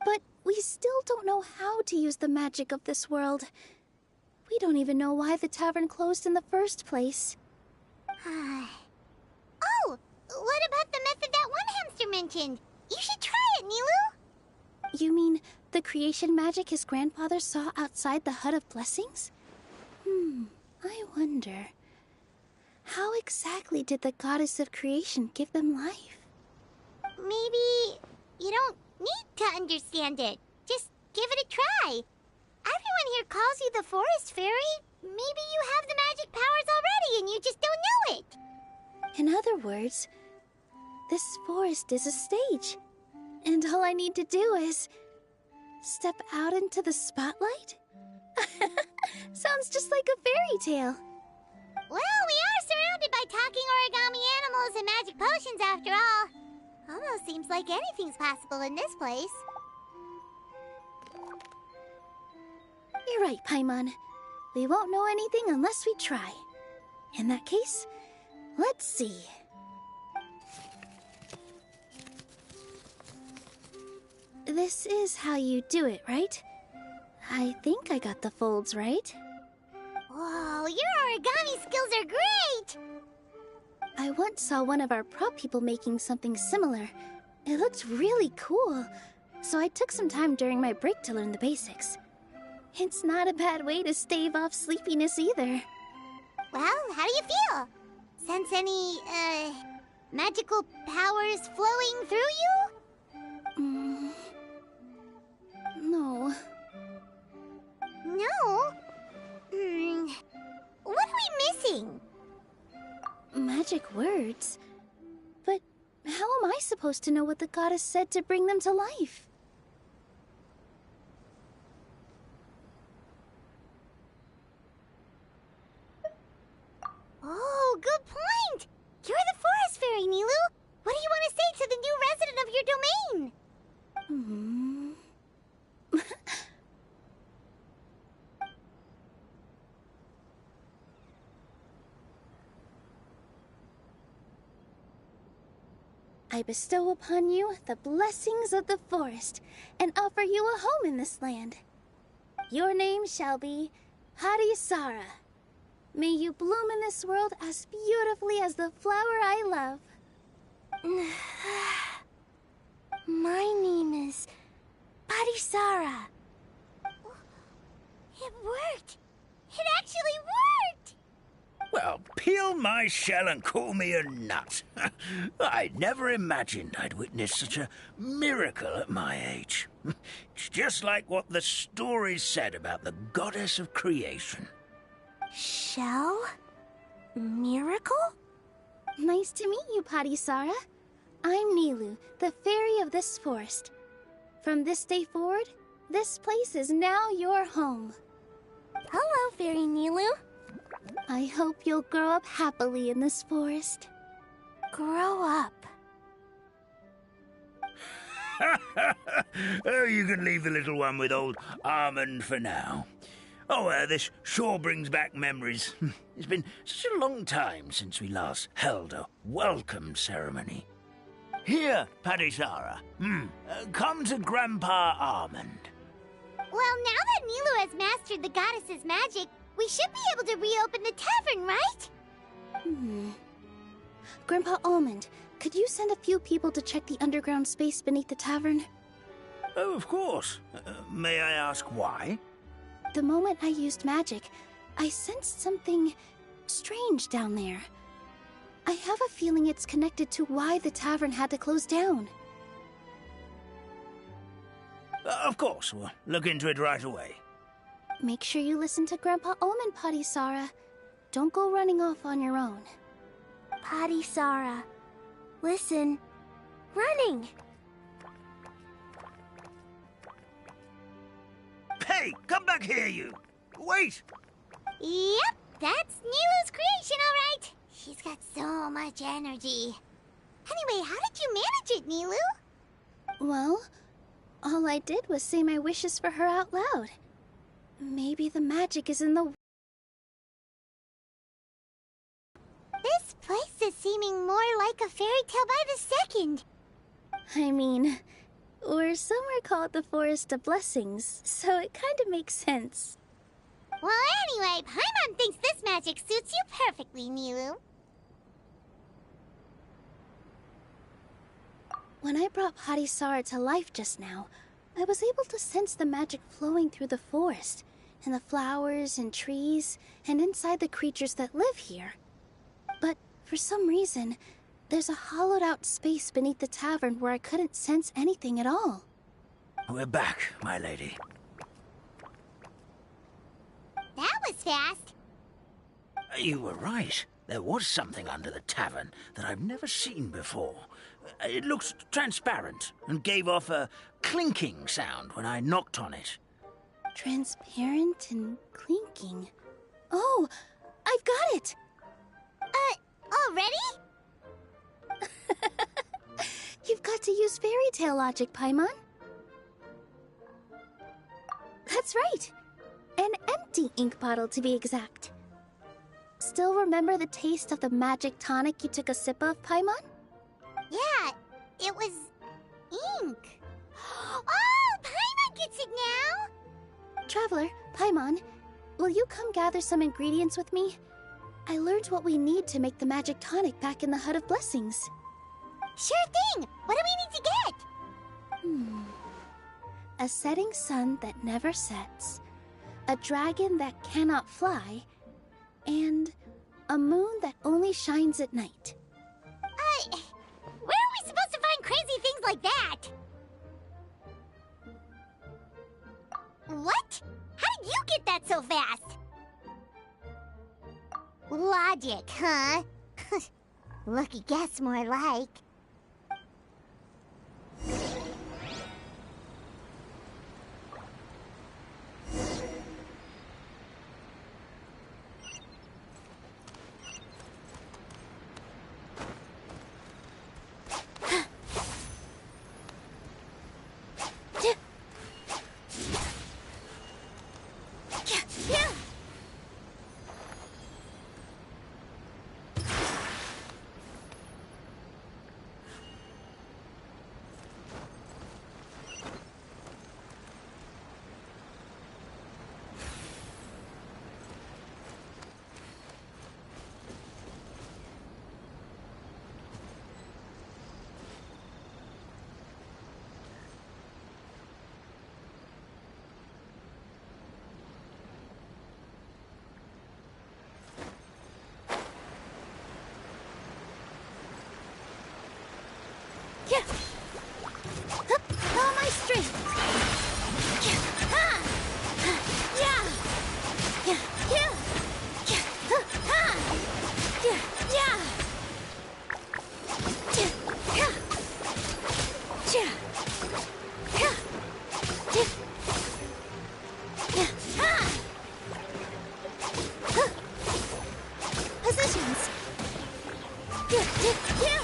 Speaker 6: But we still don't know how to use the magic of this world. We don't even know why the tavern closed in the first place.
Speaker 3: Oh, what about the method that one hamster mentioned? You should try it, Nilu.
Speaker 6: You mean the creation magic his grandfather saw outside the Hut of Blessings? I wonder. How exactly did the goddess of creation give them life?
Speaker 3: Maybe you don't need to understand it. Just give it a try. Everyone here calls you the Forest Fairy. Maybe you have the magic powers already and you just don't know it.
Speaker 6: In other words, this forest is a stage. And all I need to do is step out into the spotlight? Sounds just like a fairy tale.
Speaker 3: Well, we are surrounded by talking origami animals and magic potions after all. Almost seems like anything's possible in this place.
Speaker 6: You're right, Paimon. We won't know anything unless we try. In that case, let's see. This is how you do it, right? I think I got the folds right.
Speaker 3: Whoa, your origami skills are great!
Speaker 6: I once saw one of our prop people making something similar. It looked really cool, so I took some time during my break to learn the basics. It's not a bad way to stave off sleepiness either.
Speaker 3: Well, how do you feel? Sense any, magical powers flowing through you?
Speaker 6: No.
Speaker 3: No? What are we missing?
Speaker 6: Magic words? But how am I supposed to know what the goddess said to bring them to life?
Speaker 3: Oh, good point! You're the Forest Fairy, Nilu! What do you want to say to the new resident of your domain?
Speaker 6: I bestow upon you the blessings of the forest and offer you a home in this land. Your name shall be Harisara. May you bloom in this world as beautifully as the flower I love.
Speaker 3: My name is Parisara. It worked! It actually worked!
Speaker 5: Well, peel my shell and call me a nut. I never imagined I'd witness such a miracle at my age. It's just like what the stories said about the goddess of creation.
Speaker 3: Shell? Miracle?
Speaker 6: Nice to meet you, Parisara. I'm Nilu, the fairy of this forest. From this day forward, this place is now your home.
Speaker 3: Hello, Fairy Nilu.
Speaker 6: I hope you'll grow up happily in this forest.
Speaker 3: Grow up.
Speaker 5: Oh, you can leave the little one with old Almond for now. Oh, this sure brings back memories. It's been such a long time since we last held a welcome ceremony. Here, Parisara. Come to Grandpa Almond.
Speaker 3: Well, now that Nilu has mastered the goddess's magic, we should be able to reopen the tavern, right?
Speaker 6: Grandpa Almond, could you send a few people to check the underground space beneath the tavern?
Speaker 5: Oh, of course. May I ask why?
Speaker 6: The moment I used magic, I sensed something strange down there. I have a feeling it's connected to why the tavern had to close down.
Speaker 5: Of course, we'll look into it right away.
Speaker 6: Make sure you listen to Grandpa Almond, Parisara. Don't go running off on your own.
Speaker 3: Parisara. Listen. Running!
Speaker 5: Hey, come back here, you! Wait!
Speaker 3: Yep, that's Nilu's creation, all right. She's got so much energy. Anyway, how did you manage it, Nilu?
Speaker 6: Well, all I did was say my wishes for her out loud. Maybe the magic is in the...
Speaker 3: This place is seeming more like a fairy tale by the second.
Speaker 6: I mean, we're somewhere called the Forest of Blessings, so it kind of makes sense.
Speaker 3: Well, anyway, Paimon thinks this magic suits you perfectly, Nilu.
Speaker 6: When I brought Parisara to life just now, I was able to sense the magic flowing through the forest, and the flowers and trees, and inside the creatures that live here. But for some reason, there's a hollowed-out space beneath the tavern where I couldn't sense anything at all.
Speaker 5: We're back, my lady.
Speaker 3: That was fast.
Speaker 5: You were right. There was something under the tavern that I've never seen before. It looked transparent and gave off a clinking sound when I knocked on it.
Speaker 6: Transparent and clinking. Oh, I've got it!
Speaker 3: Already?
Speaker 6: You've got to use fairy tale logic, Paimon. That's right. An empty ink bottle, to be exact. Still remember the taste of the magic tonic you took a sip of, Paimon?
Speaker 3: Yeah, it was ink. Oh, Paimon gets it now!
Speaker 6: Traveler, Paimon, will you come gather some ingredients with me? I learned what we need to make the magic tonic back in the Hut of Blessings.
Speaker 3: Sure thing! What do we need to get?
Speaker 6: A setting sun that never sets, a dragon that cannot fly, and a moon that only shines at night.
Speaker 3: Where are we supposed to find crazy things like that? What? How did you get that so fast? Logic, huh? Lucky guess, more like.
Speaker 6: Yeah. Hup, all my strength. Yeah. Ha. Yeah. Yeah. Yeah. Yeah. Ha. Yeah. Yeah. Yeah. Yeah. Yeah. Yeah. Yeah. Ha. Huh. Positions. Yeah. Yeah. Yeah.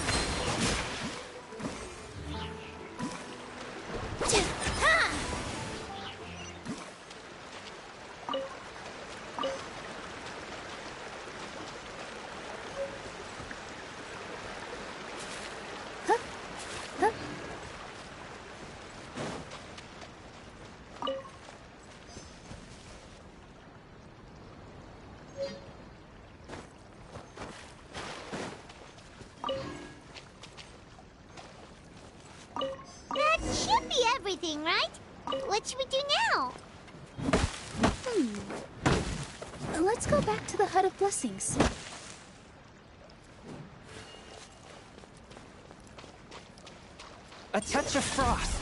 Speaker 6: Yeah. Ha. Huh? Huh?
Speaker 3: That should be everything, right? What should we do now?
Speaker 6: Let's go back to the Hut of Blessings.
Speaker 1: A touch of frost.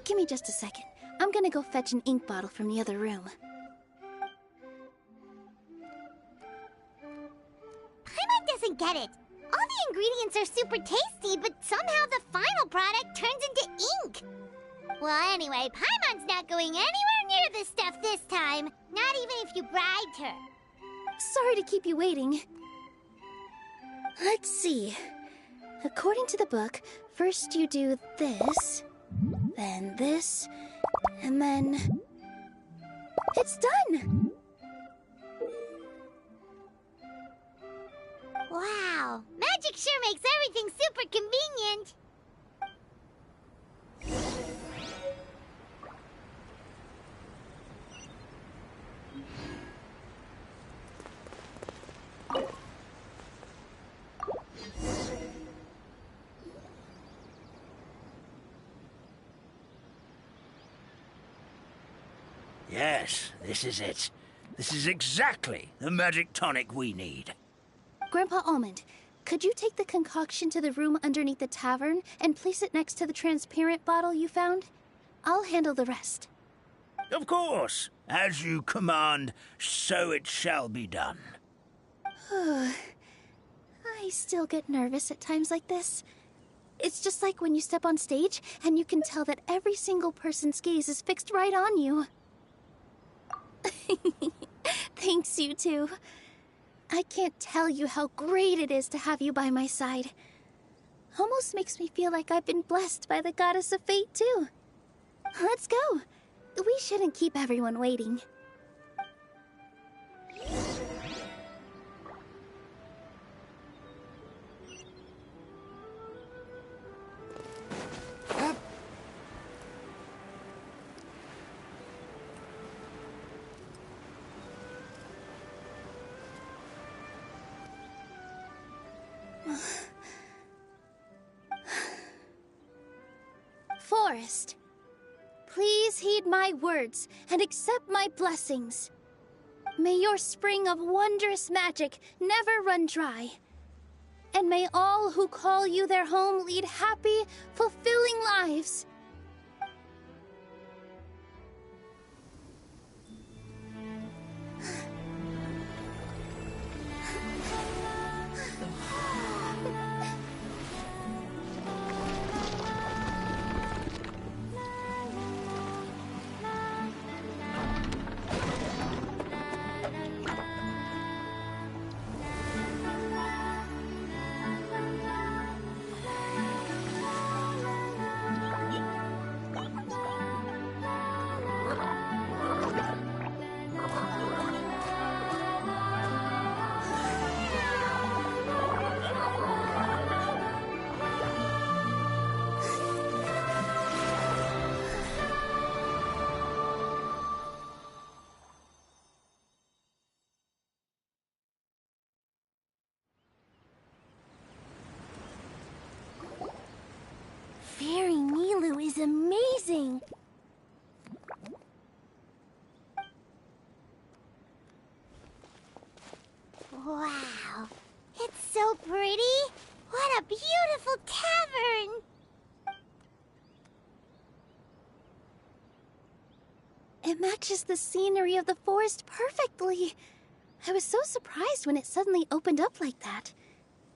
Speaker 6: Give me just a second. I'm gonna go fetch an ink bottle from the other room.
Speaker 3: Paimon doesn't get it. All the ingredients are super tasty, but somehow the final product turns into ink. Well, anyway, Paimon's not going anywhere near this stuff this time. Not even if you bribed her.
Speaker 6: Sorry to keep you waiting. Let's see. According to the book, first you do this, then this, and then... It's done!
Speaker 3: Wow, magic sure makes everything super convenient.
Speaker 5: Yes, this is it. This is exactly the magic tonic we need.
Speaker 6: Grandpa Almond, could you take the concoction to the room underneath the tavern and place it next to the transparent bottle you found? I'll handle the rest.
Speaker 5: Of course. As you command, so it shall be done.
Speaker 6: I still get nervous at times like this. It's just like when you step on stage and you can tell that every single person's gaze is fixed right on you. Thanks, you two. I can't tell you how great it is to have you by my side. Almost makes me feel like I've been blessed by the goddess of fate, too. Let's go. We shouldn't keep everyone waiting. Forest, please heed my words and accept my blessings. May your spring of wondrous magic never run dry. And may all who call you their home lead happy, fulfilling lives. is amazing.
Speaker 3: Wow. It's so pretty. What a beautiful tavern.
Speaker 6: It matches the scenery of the forest perfectly. I was so surprised when it suddenly opened up like that.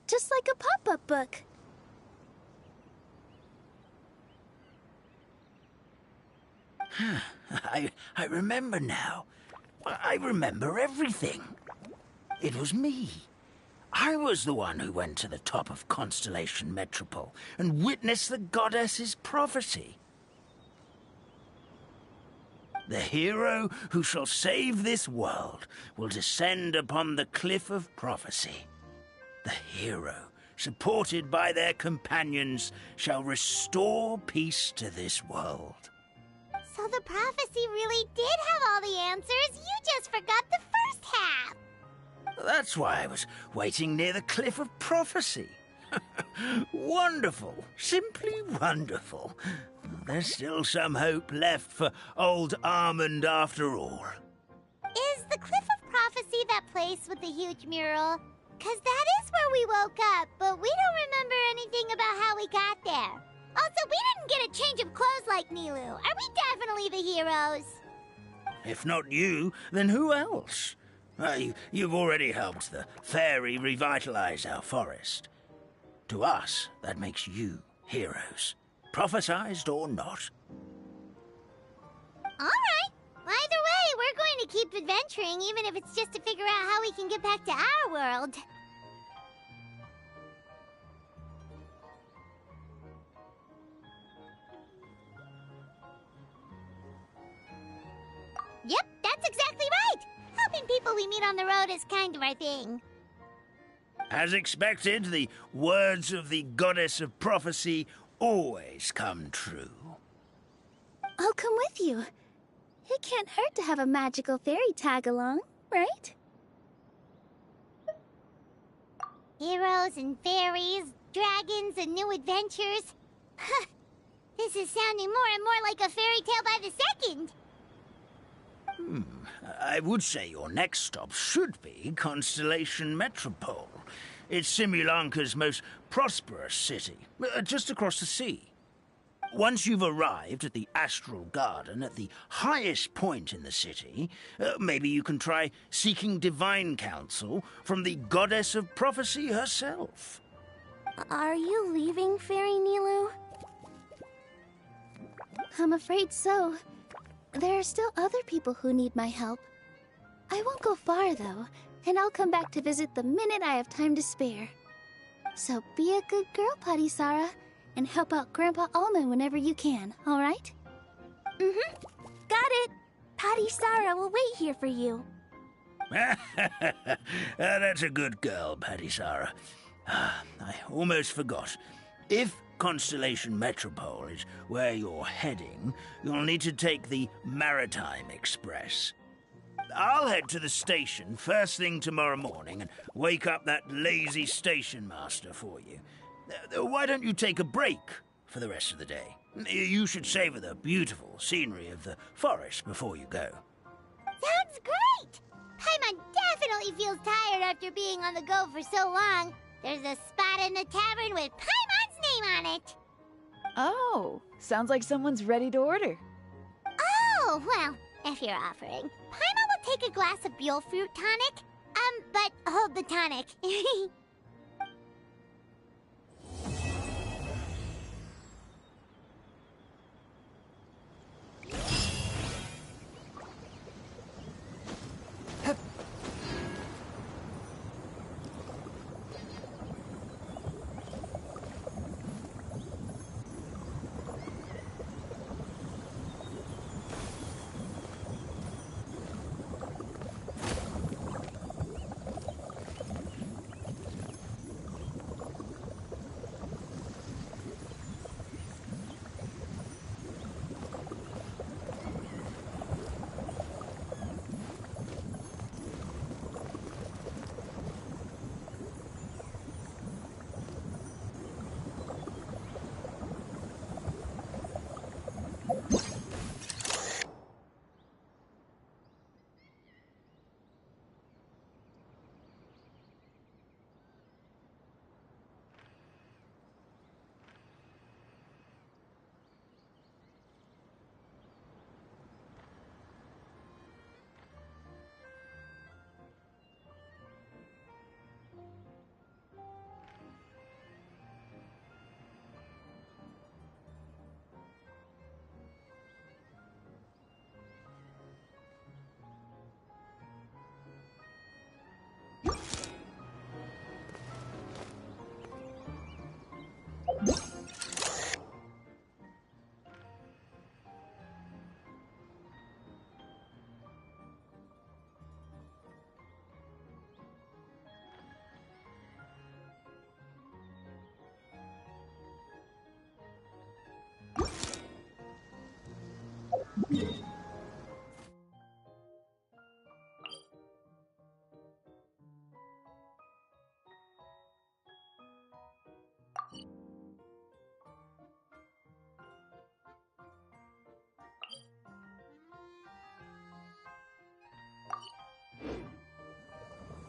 Speaker 6: Just like a pop-up book.
Speaker 5: I remember now. I remember everything. It was me. I was the one who went to the top of Constellation Metropole and witnessed the goddess's prophecy. The hero who shall save this world will descend upon the cliff of prophecy. The hero, supported by their companions, shall restore peace to this world.
Speaker 3: So the prophecy really did have all the answers. You just forgot the first half.
Speaker 5: That's why I was waiting near the cliff of prophecy. Wonderful. Simply wonderful. There's still some hope left for old Armand after all.
Speaker 3: Is the Cliff of Prophecy that place with the huge mural? 'Cause that is where we woke up, but we don't remember anything about how we got there. Also, we didn't get a change of clothes like Nilu. Are we definitely the heroes?
Speaker 5: If not you, then who else? You've already helped the fairy revitalize our forest. To us, that makes you heroes, prophesized or not.
Speaker 3: Alright. Either way, we're going to keep adventuring, even if it's just to figure out how we can get back to our world. Yep, that's exactly right! Helping people we meet on the road is kind of our thing.
Speaker 5: As expected, the words of the goddess of prophecy always come true.
Speaker 6: I'll come with you. It can't hurt to have a magical fairy tag along, right?
Speaker 3: Heroes and fairies, dragons and new adventures. This is sounding more and more like a fairy tale by the second.
Speaker 5: I would say your next stop should be Constellation Metropole. It's Simulanka's most prosperous city, just across the sea. Once you've arrived at the Astral Garden at the highest point in the city, maybe you can try seeking divine counsel from the goddess of prophecy herself.
Speaker 6: Are you leaving, Fairy Nilu? I'm afraid so. There are still other people who need my help. I won't go far, though, and I'll come back to visit the minute I have time to spare. So be a good girl, Patisara, and help out Grandpa Alma whenever you can, all right? Mm-hmm. Got it. Patisara will wait here for you.
Speaker 5: That's a good girl, Patisara. I almost forgot. If Constellation Metropole is where you're heading, you'll need to take the Maritime Express. I'll head to the station first thing tomorrow morning and wake up that lazy station master for you. Why don't you take a break for the rest of the day? You should savor the beautiful scenery of the forest before you go.
Speaker 3: Sounds great! Paimon definitely feels tired after being on the go for so long. There's a spot in the tavern with Paimon's name on it.
Speaker 9: Oh, sounds like someone's ready to order.
Speaker 3: Oh, well, if you're offering. Paimon will take a glass of Buell fruit tonic. But hold the tonic.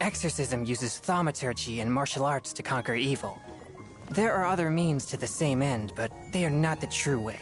Speaker 1: Exorcism uses thaumaturgy and martial arts to conquer evil. There are other means to the same end, but they are not the true way.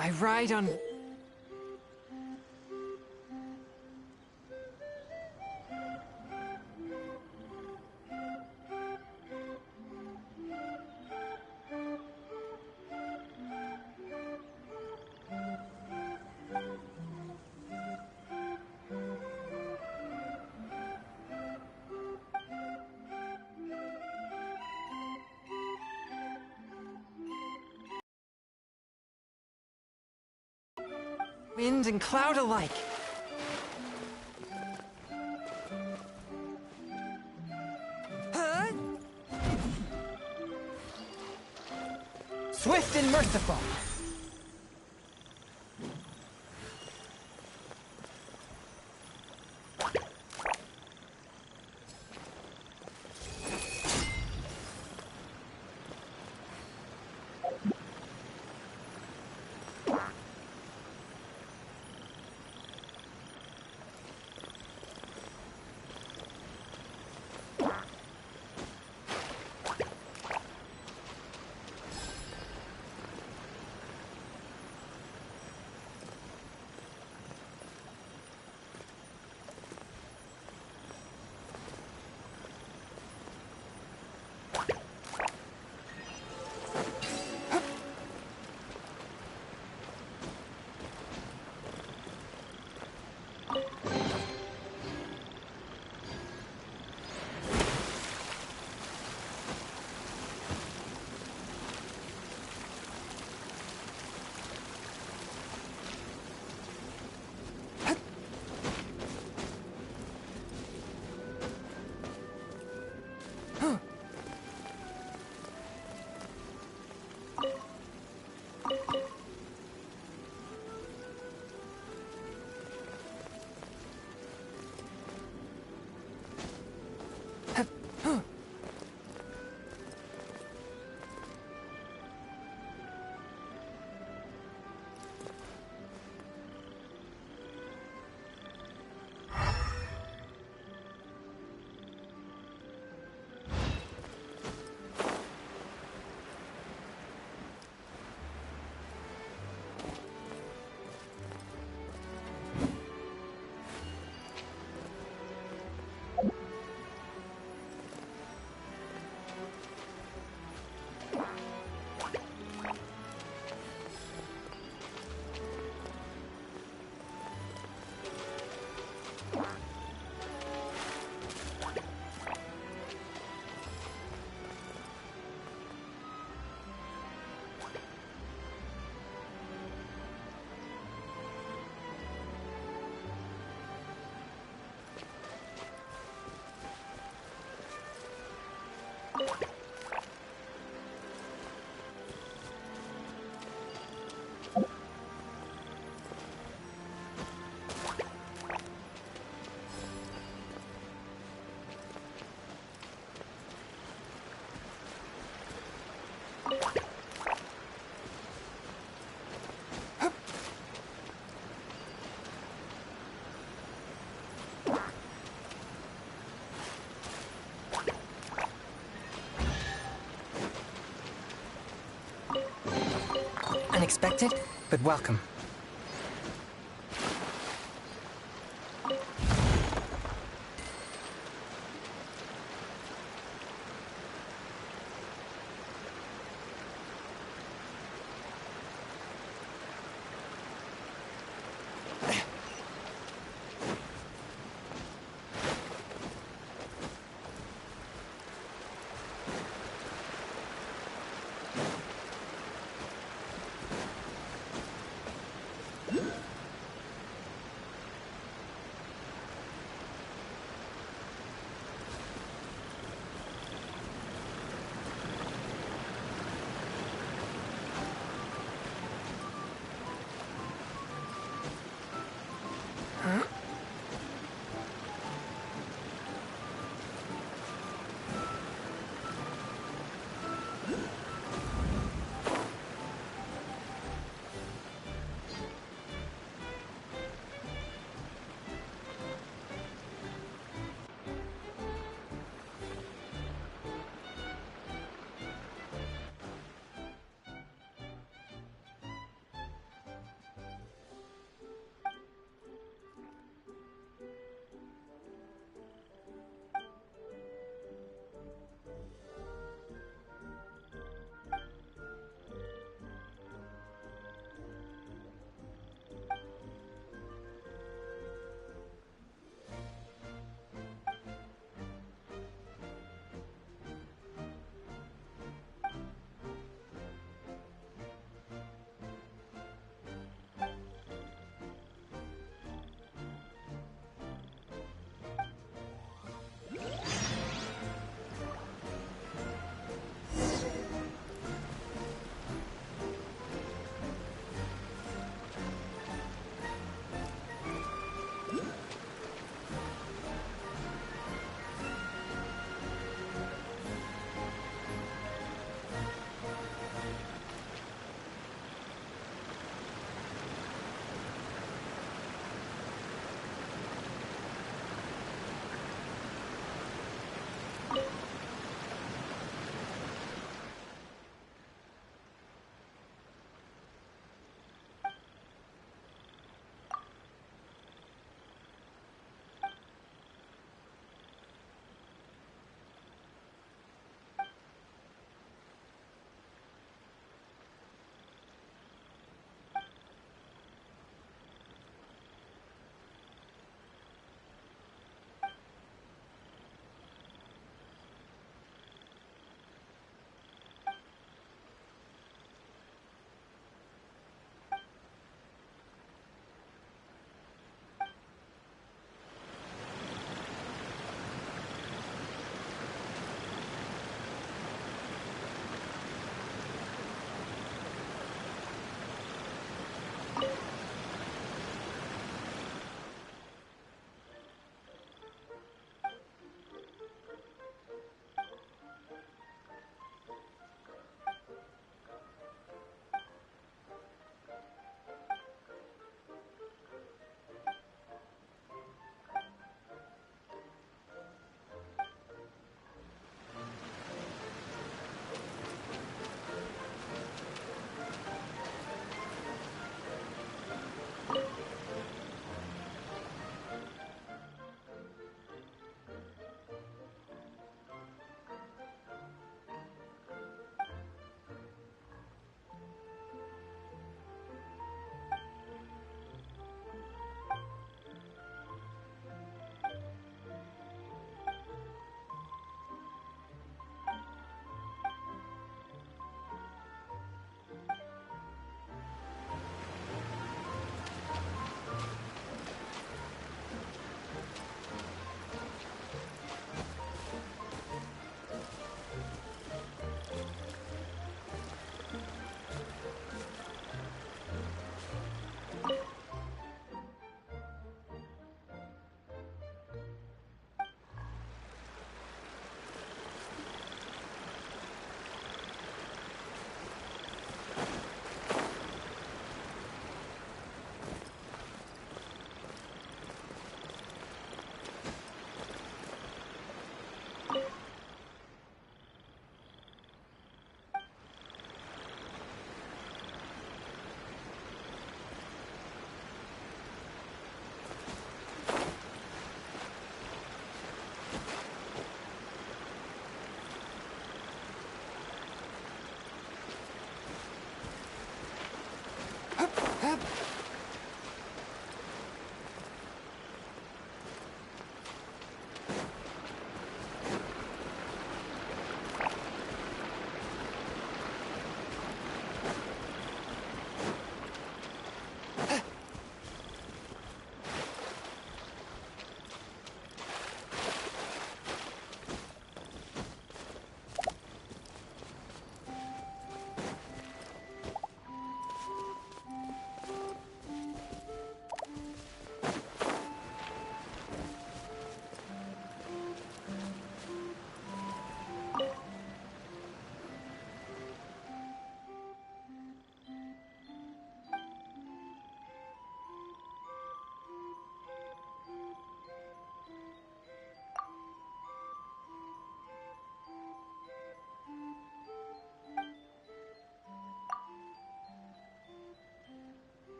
Speaker 1: I ride on... wind and cloud alike. Huh? Swift and merciful. Unexpected, but welcome.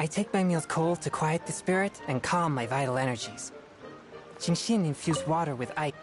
Speaker 1: I take my meals cold to quiet the spirit and calm my vital energies. Genshin infused water with ice.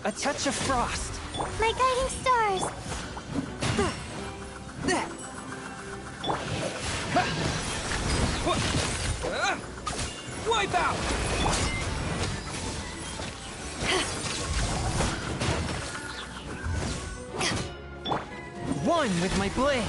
Speaker 1: A touch of frost.
Speaker 3: My guiding stars.
Speaker 8: Wipe out!
Speaker 1: One with my blade.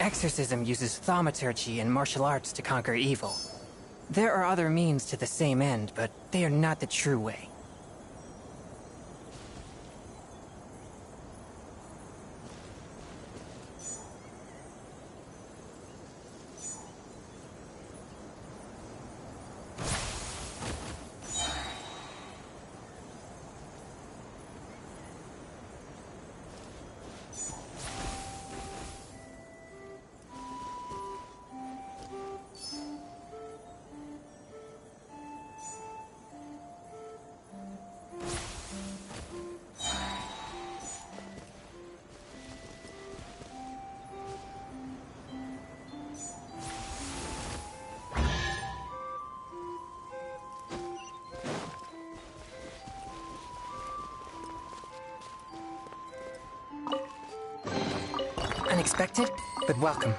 Speaker 1: Exorcism uses thaumaturgy and martial arts to conquer evil. There are other means to the same end, but they are not the true way. Unexpected, but welcome.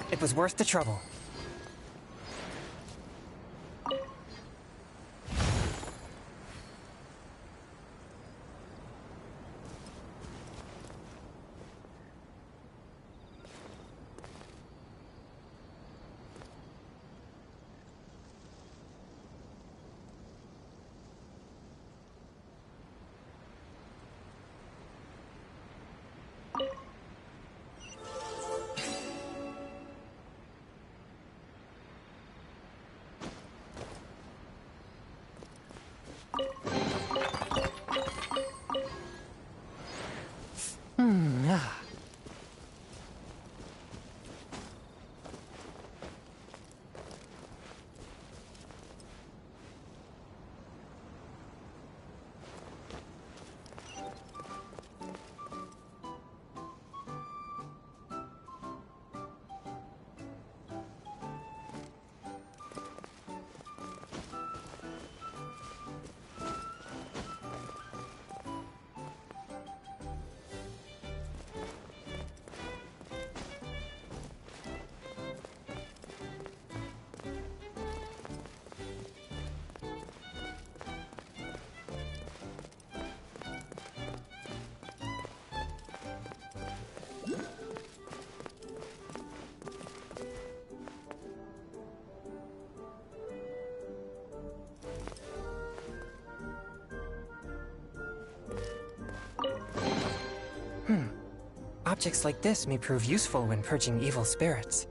Speaker 1: It was worth the trouble. Objects like this may prove useful when purging evil spirits.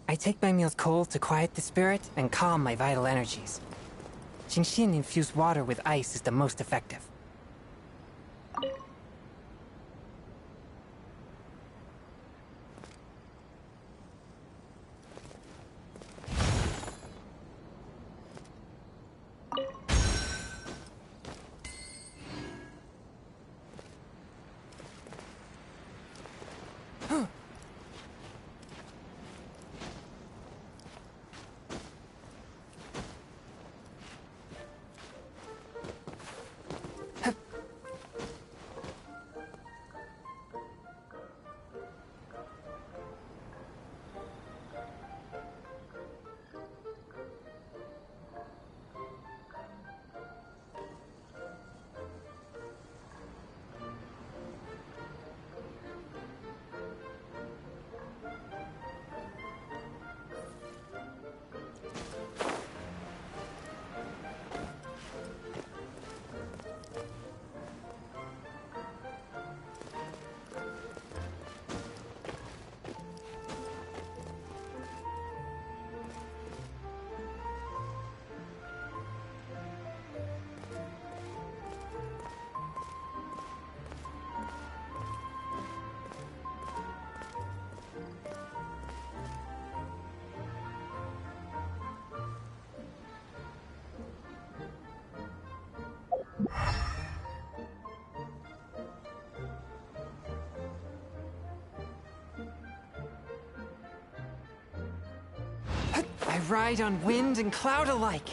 Speaker 1: I take my meals cold to quiet the spirit and calm my vital energies. Genshin infused water with ice is the most effective. I ride on wind and cloud alike.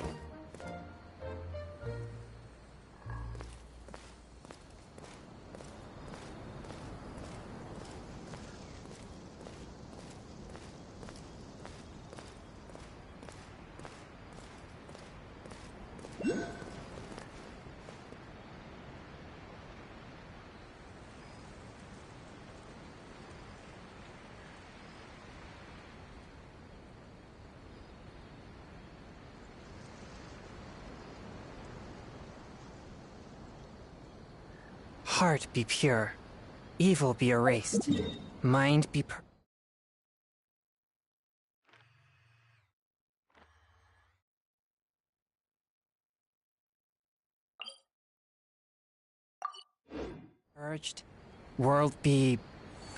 Speaker 1: Heart be pure, evil be erased, mind be purged, world be...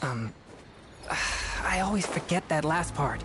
Speaker 1: I always forget that last part.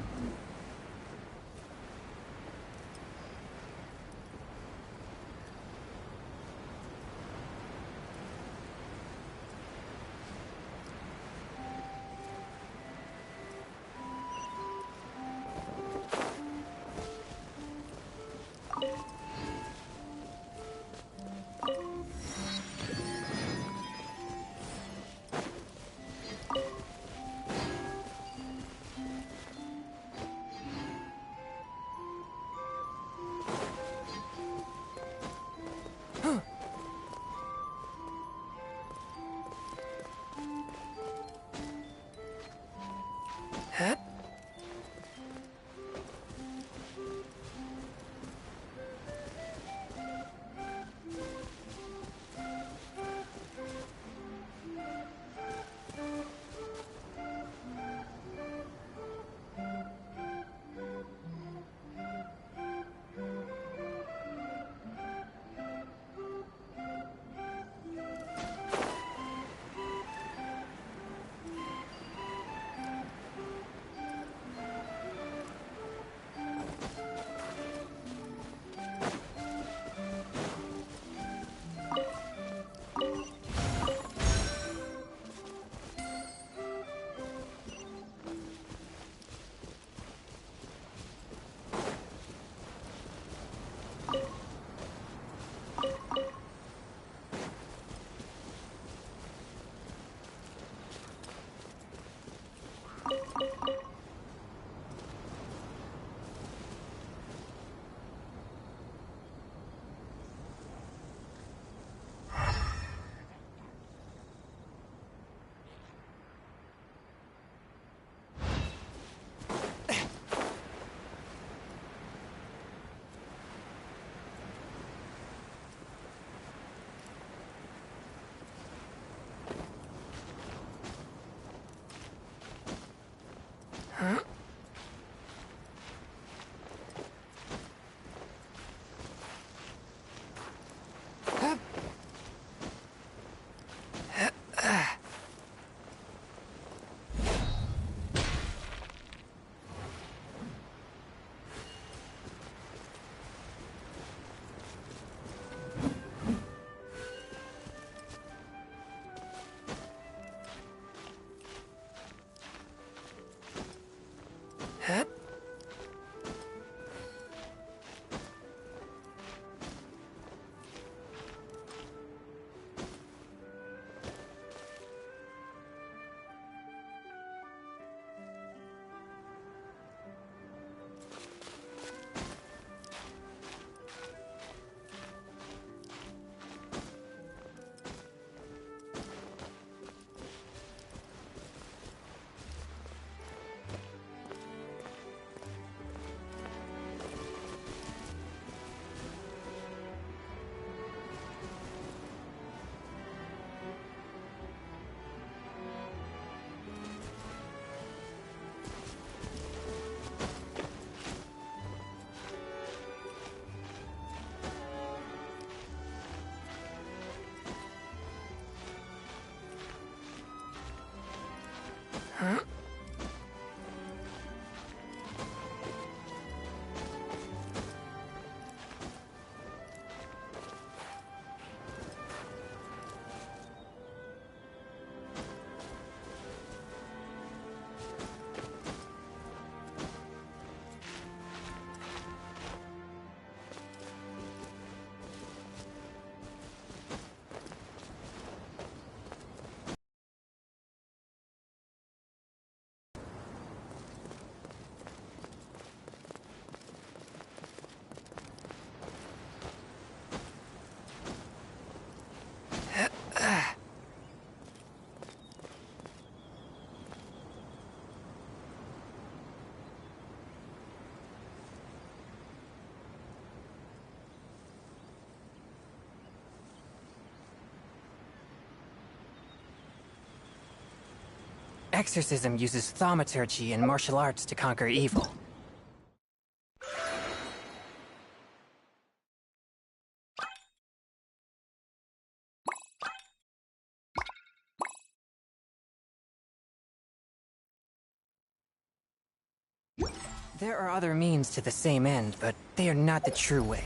Speaker 1: Huh? Exorcism uses thaumaturgy and martial arts to conquer evil. There are other means to the same end, but they are not the true way.